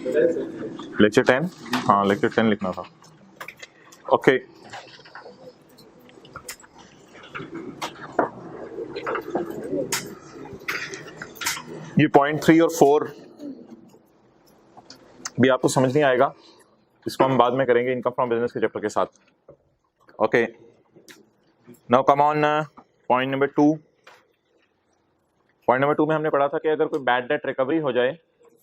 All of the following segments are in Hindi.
लेक्चर 10, हाँ लेक्चर 10 लिखना था। ओके ये पॉइंट 3 और 4 भी आपको समझ नहीं आएगा, इसको हम बाद में करेंगे इनकम फ्रॉम बिजनेस के चैप्टर के साथ। Okay now come on point number 2। Point number 2 में हमने पढ़ा था कि अगर कोई बैड डेट रिकवरी हो जाए,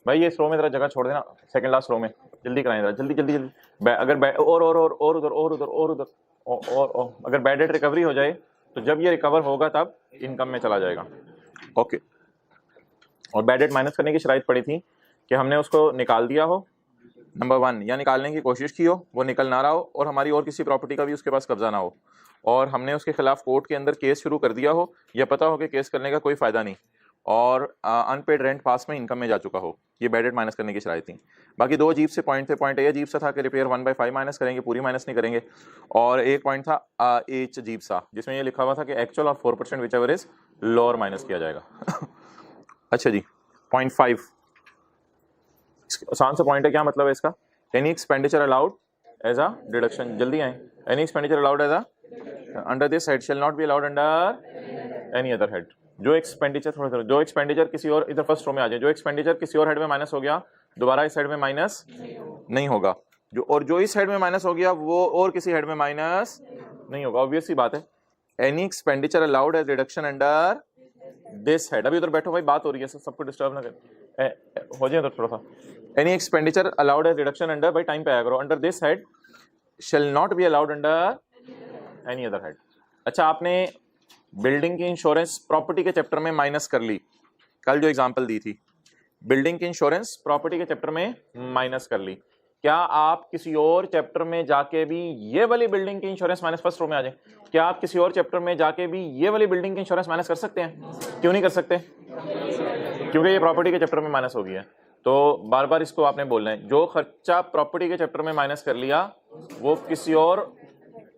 भाई ये रो में जरा जगह छोड़ देना, सेकंड लास्ट रो में जल्दी कराएं जरा, जल्दी जल्दी जल्दी। अगर और उधर और उधर और उधर और अगर बैड डेट रिकवरी हो जाए तो जब ये रिकवर होगा तब इनकम में चला जाएगा। ओके और बैड डेट माइनस करने की शराइत पड़ी थी कि हमने उसको निकाल दिया हो, नंबर 1, या निकालने की कोशिश की हो, वो निकल ना रहा हो और हमारी और किसी प्रॉपर्टी का भी उसके पास कब्जा ना हो, और हमने उसके खिलाफ कोर्ट के अंदर केस शुरू कर दिया हो, या पता हो कि केस करने का कोई फायदा नहीं, और अनपेड रेंट पास में इनकम में जा चुका हो। ये बैड डेट माइनस करने की शराइत थी। बाकी 2 अजीब से पॉइंट थे। पॉइंट ए अजीब सा था कि रिपेयर 1/5 माइनस करेंगे, पूरी माइनस नहीं करेंगे, और एक पॉइंट था एच अजीब सा जिसमें ये लिखा हुआ था कि एक्चुअल और 4% which ever is lower minus किया जाएगा। अच्छा जी, पॉइंट 5 आसान सा पॉइंट है। क्या मतलब है इसका? Any expenditure allowed as a deduction, जल्दी आए, any expenditure allowed as a under this head shall not be allowed under any other head. जो एक्सपेंडिचर जो एक्सपेंडिचर किसी और, इधर फर्स्ट रो में आ जाए, जो एक्सपेंडिचर किसी और हेड में माइनस हो गया दोबारा इस हेड में माइनस नहीं होगा, जो इस हेड में माइनस हो गया वो और किसी हेड में माइनस नहीं होगा। ऑब्वियस सी बात है। Any expenditure allowed as reduction under this head. अभी उधर बैठो भाई, बात हो रही है, सबको डिस्टर्ब ना कर, हो जाए उधर थोड़ा सा। Any expenditure allowed as reduction under, भाई टाइम पे आया करो, under this head shall not be allowed under any other head. अच्छा, आपने बिल्डिंग की इंश्योरेंस प्रॉपर्टी के चैप्टर में माइनस कर ली, कल जो एग्जांपल दी थी, बिल्डिंग की इंश्योरेंस प्रॉपर्टी के चैप्टर में माइनस कर ली। क्या आप किसी और चैप्टर में जाके भी ये वाली बिल्डिंग की इंश्योरेंस माइनस, फर्स्ट रो में आ जाए, क्या आप किसी और चैप्टर में जाके भी ये वाली बिल्डिंग की इंश्योरेंस माइनस कर सकते हैं? क्यों नहीं कर सकते? क्योंकि ये प्रॉपर्टी के चैप्टर में माइनस हो गई है। तो बार बार इसको आपने बोलना है, जो खर्चा प्रॉपर्टी के चैप्टर में माइनस कर लिया वो किसी और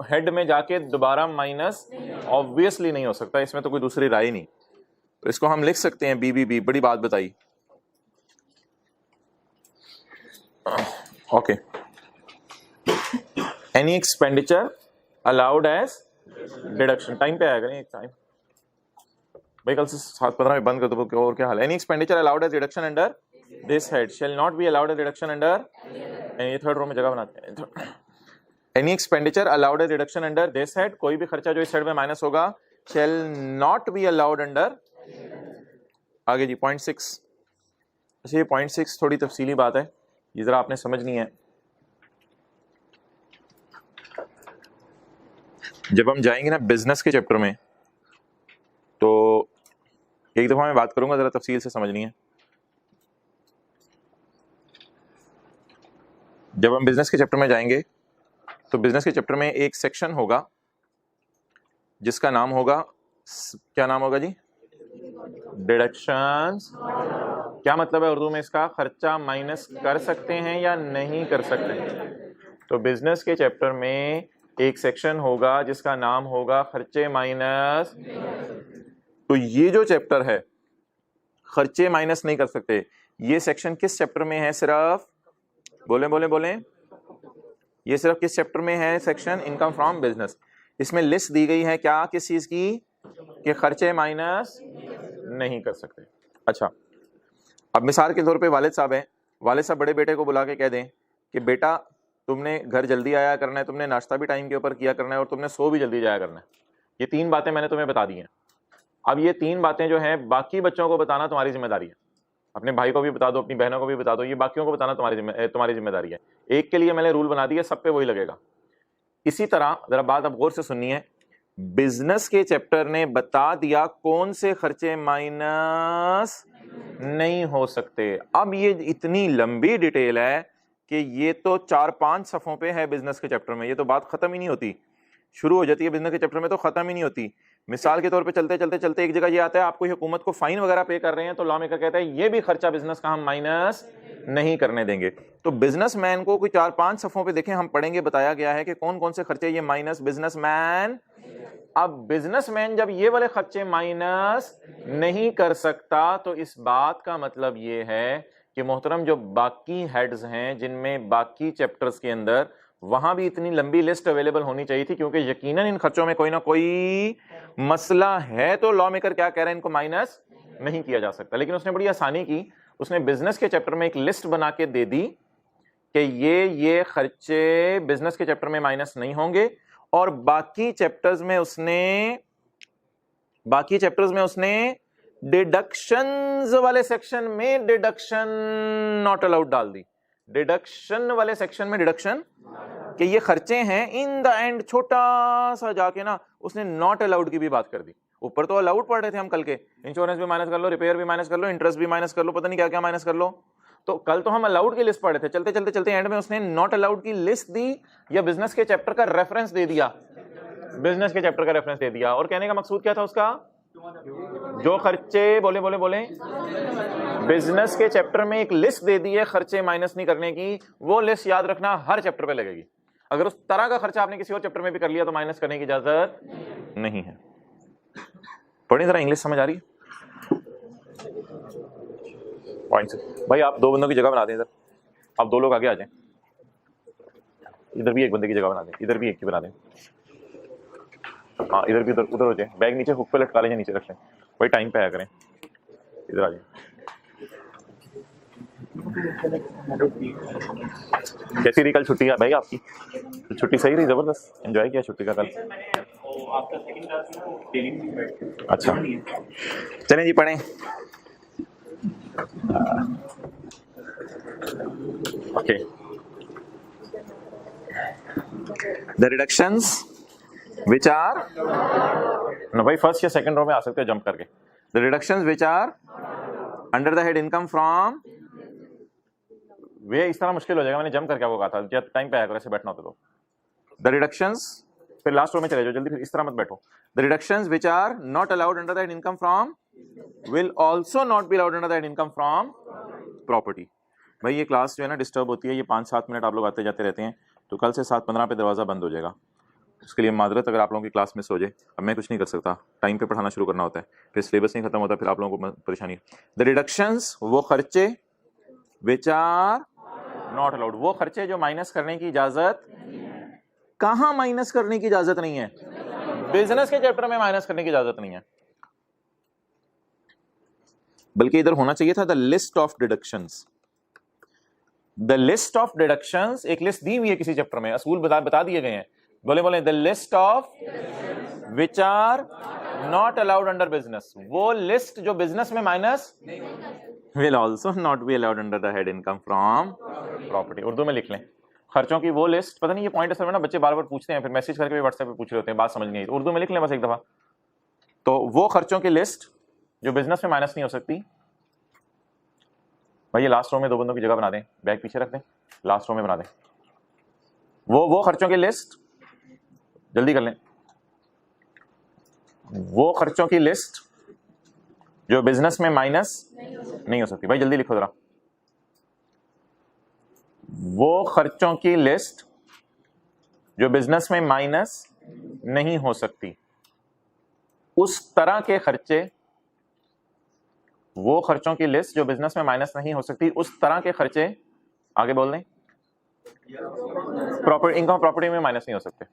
हेड में जाके दोबारा माइनस ऑब्वियसली नहीं हो सकता, इसमें तो कोई दूसरी राय नहीं। तो इसको हम लिख सकते हैं BBB, बड़ी बात बताई। Okay, any expenditure allowed as deduction, time पे आएगा नहीं टाइम भाई, कल से 7:15 में बंद कर दो, और क्या हाल है? Any expenditure allowed as deduction under this head shall not be allowed as deduction under, ये थर्ड रो में जगह बनाते हैं। Any expenditure allowed as reduction under this head, कोई भी खर्चा जो इस हेड में माइनस होगा shall not be allowed under. आगे जी पॉइंट 6। अच्छा, ये पॉइंट 6 थोड़ी तफसीली बात है, ये जरा आपने समझनी है। जब हम जाएंगे ना बिजनेस के चैप्टर में तो एक दफा मैं बात करूंगा, जरा तफसील से समझनी है। जब हम बिजनेस के चैप्टर में जाएंगे तो बिजनेस के चैप्टर में एक सेक्शन होगा जिसका नाम होगा, क्या नाम होगा जी? डिडक्शंस। क्या मतलब है उर्दू में इसका? खर्चा माइनस कर सकते हैं या नहीं कर सकते हैं। तो बिजनेस के चैप्टर में एक सेक्शन होगा जिसका नाम होगा खर्चे माइनस। तो ये जो चैप्टर है खर्चे माइनस नहीं कर सकते, ये सेक्शन किस चैप्टर में है? सिर्फ बोले बोले बोले, ये सिर्फ किस चैप्टर में है? Section income from business. इसमें लिस्ट दी गई है क्या, किस चीज की? कि खर्चे माइनस नहीं कर सकते। अच्छा, अब मिसाल के तौर पे वालिद साहब हैं, वालिद साहब बड़े बेटे को बुला के कह दें कि बेटा तुमने घर जल्दी आया करना है, तुमने नाश्ता भी टाइम के ऊपर किया करना है, और तुमने सो भी जल्दी जाया करना है। ये 3 बातें मैंने तुम्हें बता दी हैं। अब ये 3 बातें जो हैं बाकी बच्चों को बताना तुम्हारी जिम्मेदारी है। अपने भाई को भी बता दो, अपनी बहनों को भी बता दो, ये बाकियों को बताना तुम्हारी जिम्मेदारी है। एक के लिए मैंने रूल बना दिया, सब पे वही लगेगा। इसी तरह जरा बात अब गौर से सुननी है, बिजनेस के चैप्टर ने बता दिया कौन से खर्चे माइनस नहीं हो सकते। अब ये इतनी लंबी डिटेल है कि ये तो 4-5 सफ़ों पे है बिजनेस के चैप्टर में, ये तो बात खत्म ही नहीं होती, शुरू हो जाती है बिजनेस के चैप्टर में तो खत्म ही नहीं होती। मिसाल के तौर पे चलते चलते चलते एक जगह ये आता है, आपको हुकूमत को फाइन वगैरह पे कर रहे हैं, तो लॉ मेकर कहता है ये भी खर्चा बिजनेस का हम माइनस नहीं करने देंगे। तो बिजनेसमैन को कोई 4-5 सफ़ों पे देखें हम पढ़ेंगे, बताया गया है कि कौन कौन से खर्चे ये माइनस बिजनेसमैन। अब बिजनेसमैन जब ये वाले खर्चे माइनस नहीं कर सकता तो इस बात का मतलब ये है कि मोहतरम जो बाकी हेड्स हैं जिनमें बाकी चैप्टर्स के अंदर वहां भी इतनी लंबी लिस्ट अवेलेबल होनी चाहिए थी, क्योंकि यकीनन इन खर्चों में कोई ना कोई मसला है। तो लॉ मेकर क्या कह रहे हैं, इनको माइनस नहीं किया जा सकता। लेकिन उसने बड़ी आसानी की, उसने बिजनेस के चैप्टर में एक लिस्ट बना के दे दी कि ये खर्चे बिजनेस के चैप्टर में माइनस नहीं होंगे, और बाकी चैप्टर्स में उसने डिडक्शंस वाले सेक्शन में डिडक्शन नॉट अलाउड डाल दी। डिडक्शन वाले सेक्शन में डिडक्शन कि ये खर्चे हैं, इन द एंड छोटा सा जाके ना उसने नॉट अलाउड की भी बात कर दी। ऊपर तो अलाउड पढ़ रहे थे हम कल के, इंश्योरेंस भी माइनस कर लो, रिपेयर भी माइनस कर लो, इंटरेस्ट भी माइनस कर लो, पता नहीं क्या क्या माइनस कर लो। तो कल तो हम अलाउड की लिस्ट पढ़ रहे थे, चलते चलते एंड में उसने नॉट अलाउड की लिस्ट दी या बिजनेस के चैप्टर का रेफरेंस दे दिया, बिजनेस के चैप्टर का रेफरेंस दे दिया। और कहने का मकसूद क्या था उसका, जो खर्चे बोले बिजनेस के चैप्टर में एक लिस्ट दे दी है खर्चे माइनस नहीं करने की, वो लिस्ट याद रखना हर चैप्टर पे लगेगी। अगर उस तरह का खर्चा आपने किसी और चैप्टर में भी कर लिया तो माइनस करने की इजाजत नहीं है। पढ़िए जरा, इंग्लिश समझ आ रही है? पॉइंट भाई आप दो बंदों की जगह बना दें इधर, आप दो लोग आगे आ जाएं, इधर भी एक बंदे की जगह बना दें, इधर भी एक की बना दें, हाँ इधर भी उधर हो जाए, बैग नीचे हुक पे लटका लें, नीचे रख लें, भाई टाइम पे आया करें, इधर आ जाए। कैसी रही कल छुट्टी है भाई आपकी? छुट्टी सही रही, जबरदस्त एंजॉय किया छुट्टी का कल? अच्छा चलें जी पढ़ें। Okay, the reductions which are, no भाई फर्स्ट या सेकंड रो में आ सकते हो जंप करके। The reductions which are under the head income from, वे इस तरह मुश्किल हो जाएगा, मैंने जंप करके आपको कहा था, जब टाइम पे आया करो, ऐसे बैठना होता तो। द रिडक्शंस, फिर लास्ट रो में चले जाओ जल्दी, फिर इस तरह मत बैठो। The reductions which are not allowed under the head income from will also not be allowed under the head income from property. भाई ये क्लास जो है ना डिस्टर्ब होती है, ये 5-7 मिनट आप लोग आते जाते रहते हैं, तो कल से 7:15 पे दरवाजा बंद हो जाएगा। उसके लिए माजरत अगर आप लोगों की क्लास मिस हो जाए, अब मैं कुछ नहीं कर सकता, टाइम पे पढ़ाना शुरू करना होता है, फिर सिलेबस नहीं खत्म होता, फिर आप लोगों को परेशानी। द रिडक्शंस, वो खर्चे, विच आर नॉट अलाउड, वो खर्चे जो माइनस करने की इजाजत, कहां माइनस करने की इजाजत नहीं है? बिजनेस के चैप्टर में माइनस करने की इजाजत नहीं है, बल्कि इधर होना चाहिए था the list of deductions. The list of deductions, एक लिस्ट दी हुई है किसी चैप्टर में, असूल बता दिए गए हैं, बोले the list of which are not allowed under business, वो लिस्ट जो बिजनेस में minus will also not be allowed under the head income from property। Urdu में लिख लें, खर्चों की वो लिस्ट, पता नहीं ये पॉइंट असल में ना बच्चे बार बार पूछते हैं, फिर मैसेज करके भी व्हाट्सएप पे पूछ रहे होते हैं, बात समझ नहीं आई, तो उर्दू में लिख लें बस एक दफा। तो वो खर्चों की लिस्ट जो बिजनेस में माइनस नहीं हो सकती, भाई ये लास्ट रो में दो बंदों की जगह बना दें, बैग पीछे रख दें, लास्ट रो में बना दें, वो खर्चों की लिस्ट, जल्दी कर लें, वो खर्चों की लिस्ट जो बिजनेस में माइनस नहीं हो सकती, भाई जल्दी लिखो जरा, वो खर्चों की लिस्ट जो बिजनेस में माइनस नहीं हो सकती, उस तरह के खर्चे, वो खर्चों की लिस्ट जो बिजनेस में माइनस नहीं हो सकती, उस तरह के खर्चे, आगे बोल दें, प्रॉपर्टी इनकम प्रॉपर्टी में माइनस नहीं हो सकते,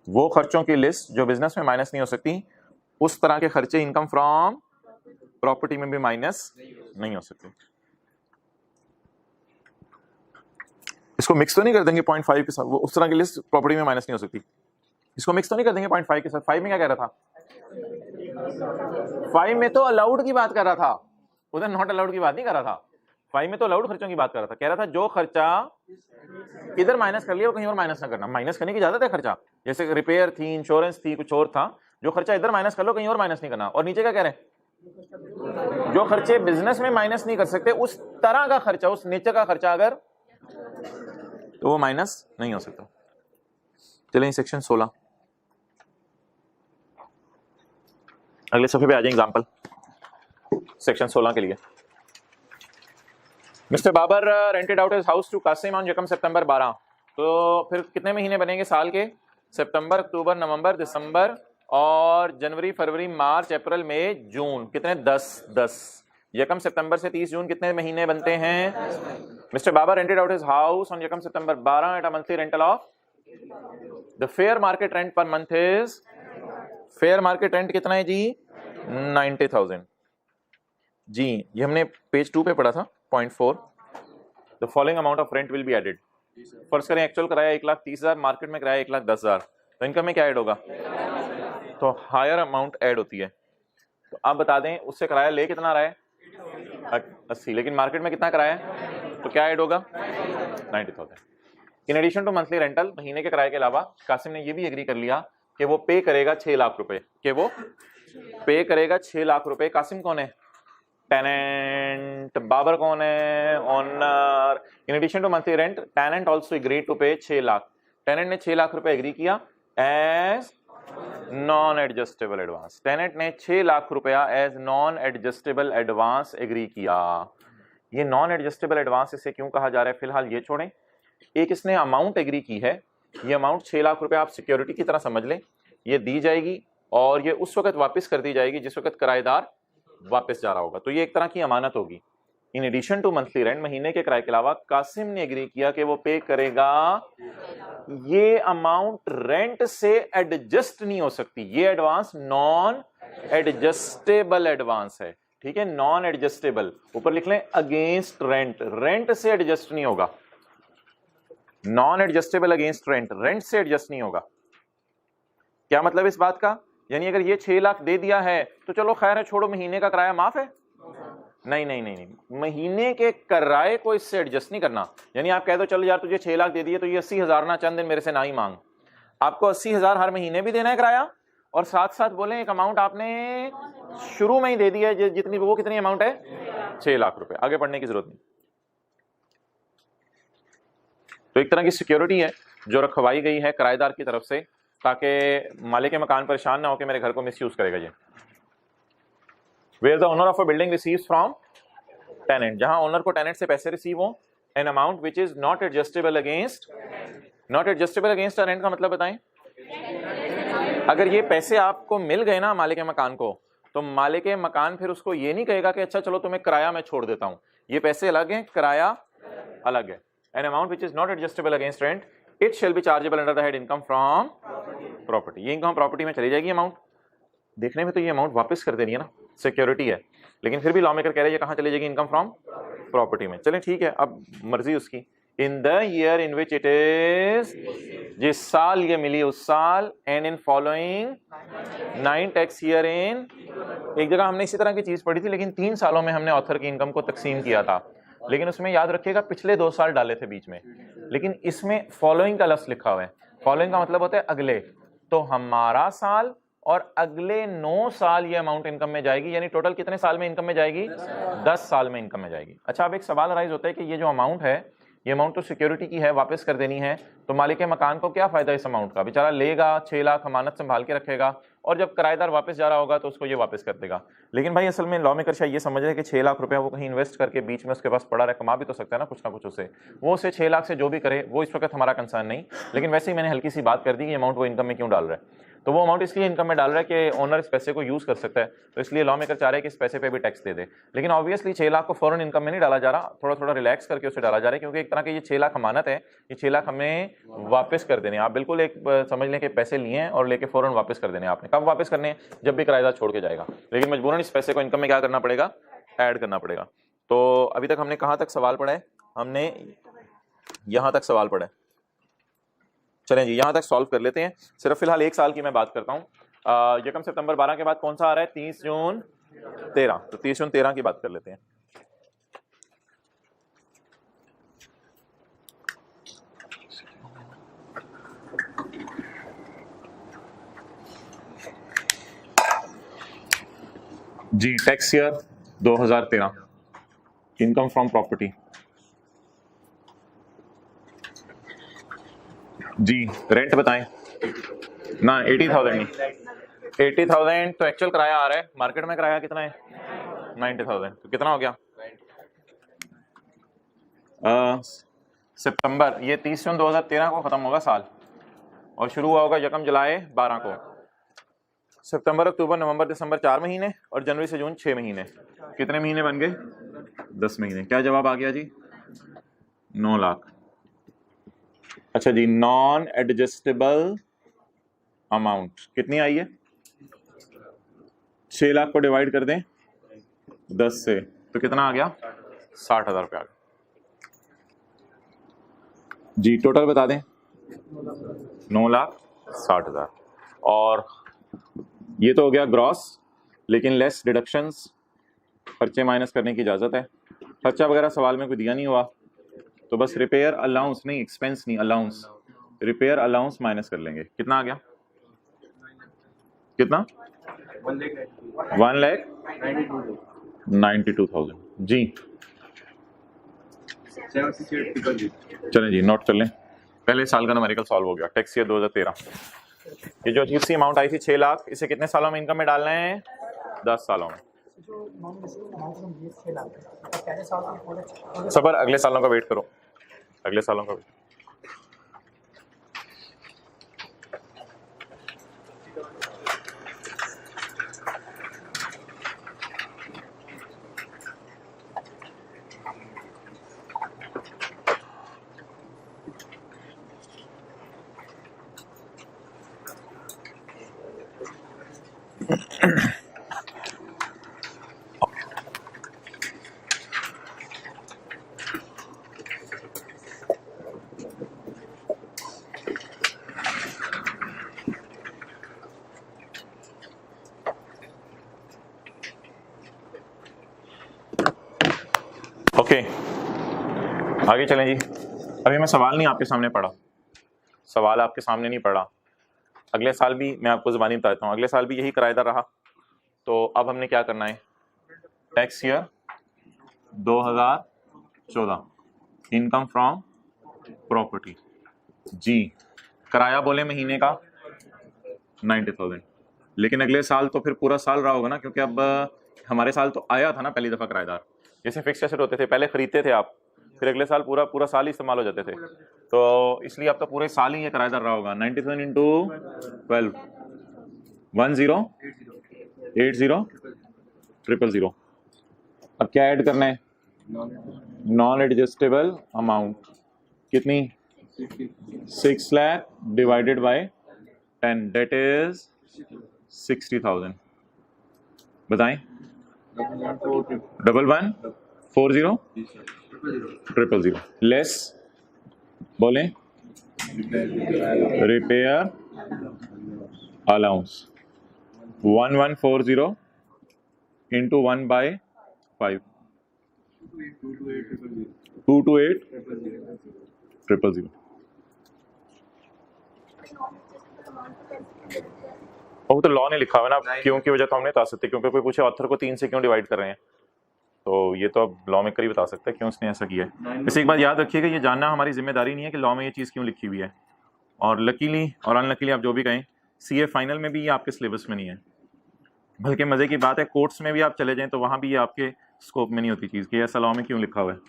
वो खर्चों की लिस्ट जो बिजनेस में माइनस नहीं हो सकती, उस तरह के खर्चे इनकम फ्रॉम प्रॉपर्टी में भी माइनस नहीं हो सकते। इसको मिक्स तो नहीं कर देंगे 0.5 के साथ, वो उस तरह की लिस्ट प्रॉपर्टी में माइनस नहीं हो सकती, इसको मिक्स तो नहीं कर देंगे 0.5 के साथ। 5 में क्या कह रहा था? 5 में तो अलाउड की बात कर रहा था, उधर नॉट अलाउड की बात नहीं कर रहा था। 5 में तो अलाउड खर्चों की बात कर रहा था, कह रहा था जो खर्चा इधर माइनस कर लिया वो कहीं और माइनस ना करना, माइनस करने की इजाजत है खर्चा, जैसे रिपेयर थी, इंश्योरेंस थी, कुछ और था, जो खर्चा इधर माइनस कर लो कहीं और माइनस नहीं करना। और नीचे क्या कह रहे हैं? जो खर्चे बिजनेस में माइनस नहीं कर सकते, उस तरह का खर्चा, उस नेचर का खर्चा अगर, तो वो माइनस नहीं हो सकता। चलें सेक्शन 16, अगले सफे पे आ जाए एग्जांपल सेक्शन 16 के लिए। Mister Babar rented out his house to Qasim on यकम सितंबर 12। तो फिर कितने महीने बनेंगे साल के? सितंबर, अक्टूबर, नवंबर, दिसंबर और जनवरी, फरवरी, मार्च, अप्रैल, मई, जून, कितने? 10। यकम सितंबर से 30 जून कितने महीने बनते हैं? Mister Baba rented out his house on यकम सितंबर 12 eight a monthly rental of the fair market rent per month is, fair market rent कितना है जी? 90,000 जी। ये हमने पेज 2 पे पढ़ा था, point 4। The following amount of rent will be added. First करें एक्चुअल किराया 1,30,000, मार्केट में किराया 1,10,000, तो इनकम में क्या ऐड होगा? तो हायर अमाउंट ऐड होती है। तो आप बता दें उससे किराया ले कितना रहा है? 80, लेकिन मार्केट में कितना किराया है? तो क्या ऐड होगा? 90,000। In addition to monthly rental, महीने के किराए के अलावा कासिम ने ये भी एग्री कर लिया कि वो पे करेगा 6 लाख रुपए, कि वो पे करेगा 6 लाख रुपए। कासिम कौन है? टेनेंट। बाबर कौन है? Owner. In addition to monthly rent tenant also agree to pay 6 lakh. Tenant ने 6 लाख रुपए एग्री किया as non adjustable advance. Tenant ने 6 लाख रुपया as non adjustable advance agree किया। ये नॉन एडजस्टेबल एडवांस इसे क्यों कहा जा रहा है फिलहाल ये छोड़ें। एक इसने अमाउंट एग्री की है, ये अमाउंट 6 लाख रुपए आप सिक्योरिटी की तरह समझ लें, ये दी जाएगी और ये उस वक्त वापस कर दी जाएगी जिस वक्त किराएदार वापस जा रहा होगा, तो ये एक तरह की अमानत होगी। In addition to monthly rent, महीने के किराए के अलावा कासिम ने एग्री किया कि वो पे करेगा। ये अमाउंट रेंट से एडजस्ट नहीं हो सकती, ये एडवांस नॉन एडजस्टेबल एडवांस है, ठीक है, नॉन एडजस्टेबल। ऊपर लिख लें अगेंस्ट रेंट, रेंट से एडजस्ट नहीं होगा। Non adjustable against rent, rent से एडजस्ट नहीं होगा। क्या मतलब इस बात का? यानी अगर ये 6 लाख दे दिया है तो चलो खैर है, छोड़ो, महीने का किराया माफ है। नहीं नहीं नहीं नहीं, महीने के किराए को इससे एडजस्ट नहीं करना। यानी आप कह दो चलो यार तुझे 6 लाख दे दिए तो ये 80,000 ना, चंद दिन मेरे से ना ही मांग। आपको 80,000 हर महीने भी देना है किराया, और साथ साथ बोले एक अमाउंट आपने शुरू में ही दे दी है जितनी, वो कितनी अमाउंट है? 6 लाख रुपए। आगे पढ़ने की जरूरत नहीं। तो एक तरह की सिक्योरिटी है जो रखवाई गई है किराएदार की तरफ से, ताकि मालिक के मकान परेशान ना हो कि मेरे घर को मिसयूज करेगा ये। Where the owner of a building receives from tenant, जहां ओनर को टेनेंट से पैसे रिसीव हो, an amount which is not adjustable against, not adjustable against a rent का मतलब बताएं। अगर ये पैसे आपको मिल गए ना मालिक के मकान को, तो मालिक के मकान फिर उसको ये नहीं कहेगा कि अच्छा चलो तुम्हें किराया मैं छोड़ देता हूं, ये पैसे अलग हैं, किराया अलग है। An amount which is not adjustable against rent, it shall be chargeable under the head income from property। ये इनकम प्रॉपर्टी में चली जाएगी अमाउंट। देखने में तो ये अमाउंट वापस कर देनी है ना, सिक्योरिटी है, लेकिन फिर भी लॉ मेकर कह रहे हैं ये कहां चली जाएगी? इनकम फ्रॉम प्रॉपर्टी में। चलें ठीक है, अब मर्जी उसकी। इन the year in which it is, जिस साल ये मिली उस साल, and in following 9 tax year in. एक जगह हमने इसी तरह की चीज पढ़ी थी, लेकिन 3 सालों में हमने ऑथर की इनकम को तकसीम किया था, लेकिन उसमें याद रखिएगा पिछले 2 साल डाले थे बीच में, लेकिन इसमें फॉलोइंग का लफ्ज लिखा हुआ है। फॉलोइंग का मतलब होता है अगले, तो हमारा साल और अगले 9 साल ये अमाउंट इनकम में जाएगी। यानी टोटल कितने साल में इनकम में जाएगी? 10 साल में इनकम में जाएगी। अच्छा, अब एक सवाल राइज होता है कि ये जो अमाउंट है, ये अमाउंट तो सिक्योरिटी की है, वापस कर देनी है, तो मालिक के मकान को क्या फायदा इस अमाउंट का? बेचारा लेगा 6 लाख, अमानत संभाल के रखेगा, और जब किराएदार वापस जा रहा होगा तो उसको ये वापस कर देगा। लेकिन भाई असल में लॉ मेकर शायद ये समझ रहे हैं कि 6 लाख रुपया वो कहीं इन्वेस्ट करके बीच में उसके पास पड़ा रहे, कमा भी तो सकता है ना कुछ उसे, वो उसे 6 लाख से जो भी करे वो इस वक्त हमारा कंसर्न नहीं। लेकिन वैसे ही मैंने हल्की सी बात कर दी कि अमाउंट वो इनकम में क्यों डाल रहा है, तो वो अमाउंट इसलिए इनकम में डाल रहा है कि ओनर इस पैसे को यूज कर सकता है, तो इसलिए लॉ मेकर चाह रहे हैं कि इस पैसे पे भी टैक्स दे दे। लेकिन ऑब्वियसली 6 लाख को फौरन इनकम में नहीं डाला जा रहा, थोड़ा थोड़ा रिलैक्स करके उसे डाला जा रहा है, क्योंकि एक तरह की ये 6 लाख अमानत है, ये 6 लाख हमें वापस कर देने। आप बिल्कुल एक समझ लें कि पैसे लिए हैं और लेके फौरन वापस कर देने। आपने कब वापस करने हैं? जब भी किराएदार छोड़ के जाएगा, लेकिन मजबूरन इस पैसे को इनकम में क्या करना पड़ेगा? ऐड करना पड़ेगा। तो अभी तक हमने कहाँ तक सवाल पढ़ा है? हमने यहाँ तक सवाल पढ़ा है। चलें जी, यहाँ तक सॉल्व कर लेते हैं। सिर्फ फिलहाल 1 साल की मैं बात करता हूँ। यकम सितंबर 12 के बाद कौन सा आ रहा है? 30 जून 13। तो 30 जून 13 की बात कर लेते हैं। जी, tax year 2013, income from property. जी, रेंट बताएं ना। 80,000 नहीं, 80,000 तो एक्चुअल किराया आ रहा है, मार्केट में किराया कितना है? 90,000। तो कितना हो गया? सितंबर, ये 30 जून 2013 को खत्म होगा साल, और शुरू हुआ होगा यकम जुलाई 12 को। सितंबर अक्टूबर नवंबर दिसंबर 4 महीने और जनवरी से जून 6 महीने। कितने महीने बन गए? 10 महीने। क्या जवाब आ गया जी? 9 लाख। अच्छा जी, नॉन एडजस्टेबल अमाउंट कितनी आई है? 6 लाख को डिवाइड कर दें 10 से तो कितना आ गया? 60,000 रुपया आ गया जी। टोटल बता दें। 9,60,000। और ये तो हो गया ग्रॉस, लेकिन लेस डिडक्शंस, खर्चे माइनस करने की इजाजत है। खर्चा वगैरह सवाल में कोई दिया नहीं हुआ, तो बस रिपेयर अलाउंस नहीं, एक्सपेंस नहीं, अलाउंस, रिपेयर अलाउंस माइनस कर लेंगे। कितना आ गया? कितना? 1,92,000 जी। चलें जी, नोट कर लें। पहले साल का न्यूमेरिकल सॉल्व हो गया। Tax year 2013। ये जो अजीब सी अमाउंट आई थी 6 लाख, इसे कितने सालों में इनकम में डालना है? 10 सालों में। सबर अगले सालों का वेट करो, अगले सालों का वेट। ओके, आगे चलें जी। अभी मैं सवाल नहीं आपके सामने पढ़ा, सवाल आपके सामने नहीं पढ़ा। अगले साल भी मैं आपको ज़बानी बता देता हूँ, अगले साल भी यही किराएदार रहा। तो अब हमने क्या करना है? Tax year 2014, income from property जी। किराया बोले महीने का 90,000, लेकिन अगले साल तो फिर पूरा साल रहा होगा ना, क्योंकि अब हमारे साल तो आया था ना पहली दफ़ा किराएदार। जैसे फिक्स एसेट होते थे, पहले खरीदते थे आप, फिर अगले साल पूरा साल ही इस्तेमाल हो जाते थे, तो इसलिए अब तो पूरे साल ही ये किराएदार रहा होगा। 90,000 इंटू 12, 10,80,000। अब क्या ऐड करना है? नॉन एडजस्टेबल अमाउंट कितनी? 6 lakh divided by 10, that is 60,000। बताएं। 11400000 लेस बोले रिपेयर अलाउंस 1140 इंटू 1/5, 228,000। वो तो लॉ ने लिखा हुआ ना, क्यों की वजह तो हम नहीं बता सकते, क्योंकि कोई पूछे ऑथर को 3 से क्यों डिवाइड कर रहे हैं, तो ये तो अब लॉ मेकर ही बता सकता है क्यों उसने ऐसा किया है। वैसे एक बात याद रखिएगा, ये जानना हमारी जिम्मेदारी नहीं है कि लॉ में ये चीज़ क्यों लिखी हुई है। और लकीली और अनलकीली आप जो भी कहें, सीए फाइनल में भी ये आपके सिलेबस में नहीं है। बल्कि मज़े की बात है, कोर्ट्स में भी आप चले जाएं तो वहाँ भी ये आपके स्कोप में नहीं होती चीज़ कि ऐसा लॉ में क्यों लिखा हुआ है।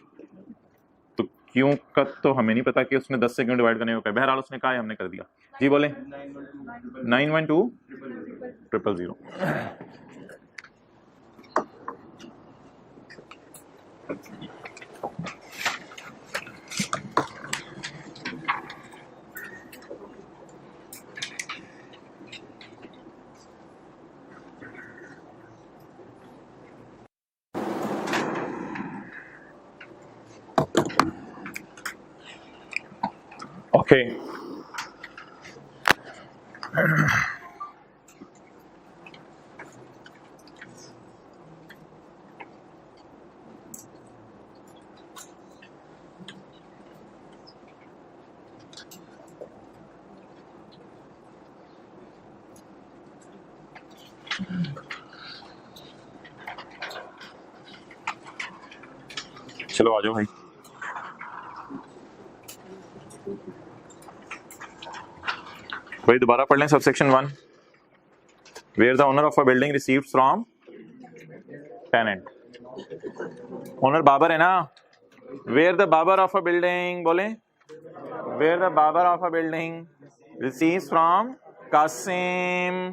तो क्यों का तो हमें नहीं पता कि उसने 10 से क्यों डिवाइड करने को कहा। बहरहाल उसने कहा है, हमने कर दिया जी। बोले 912,000। ओके, चलो आ जाओ भाई। भाई दोबारा पढ़ लें subsection 1। Where the owner of a building received from tenant. Owner Babar है ना। Where the Babar of a building, बोले where the Babar of a building receives from Kasim,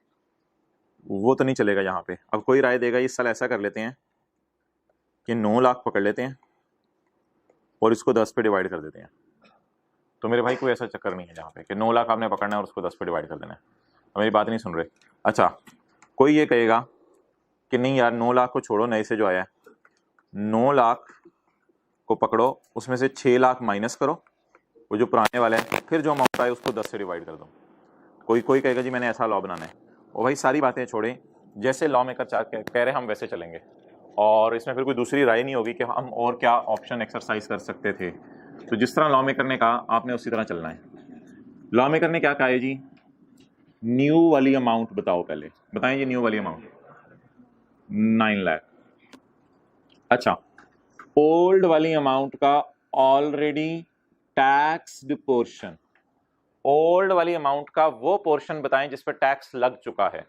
वो तो नहीं चलेगा यहाँ पे। अब कोई राय देगा इस साल ऐसा कर लेते हैं कि 9 लाख पकड़ लेते हैं और इसको 10 पे डिवाइड कर देते हैं। तो मेरे भाई कोई ऐसा चक्कर नहीं है जहाँ पे कि 9 लाख आपने पकड़ना है और उसको 10 पे डिवाइड कर देना है। मेरी बात नहीं सुन रहे। अच्छा, कोई ये कहेगा कि नहीं यार 9 लाख को छोड़ो, नए से जो आया है 9 लाख को पकड़ो, उसमें से 6 लाख माइनस करो, वो जो पुराने वाले हैं, फिर जो अमाउंट आए उसको 10 से डिवाइड कर दो। कोई कहेगा जी मैंने ऐसा लॉ बनाना है। और भाई सारी बातें छोड़ें, जैसे लॉ मेकर कह रहे हम वैसे चलेंगे, और इसमें फिर कोई दूसरी राय नहीं होगी कि हम और क्या ऑप्शन एक्सरसाइज कर सकते थे। तो जिस तरह लॉ मेकर ने कहा आपने उसी तरह चलना है। लॉ मेकर ने क्या कहा है जी, न्यू वाली अमाउंट बताओ, पहले बताएं जी न्यू वाली अमाउंट 9 लाख। अच्छा, ओल्ड वाली अमाउंट का ऑलरेडी टैक्स्ड पोर्शन, ओल्ड वाली अमाउंट का वो पोर्शन बताएं जिस पर टैक्स लग चुका है।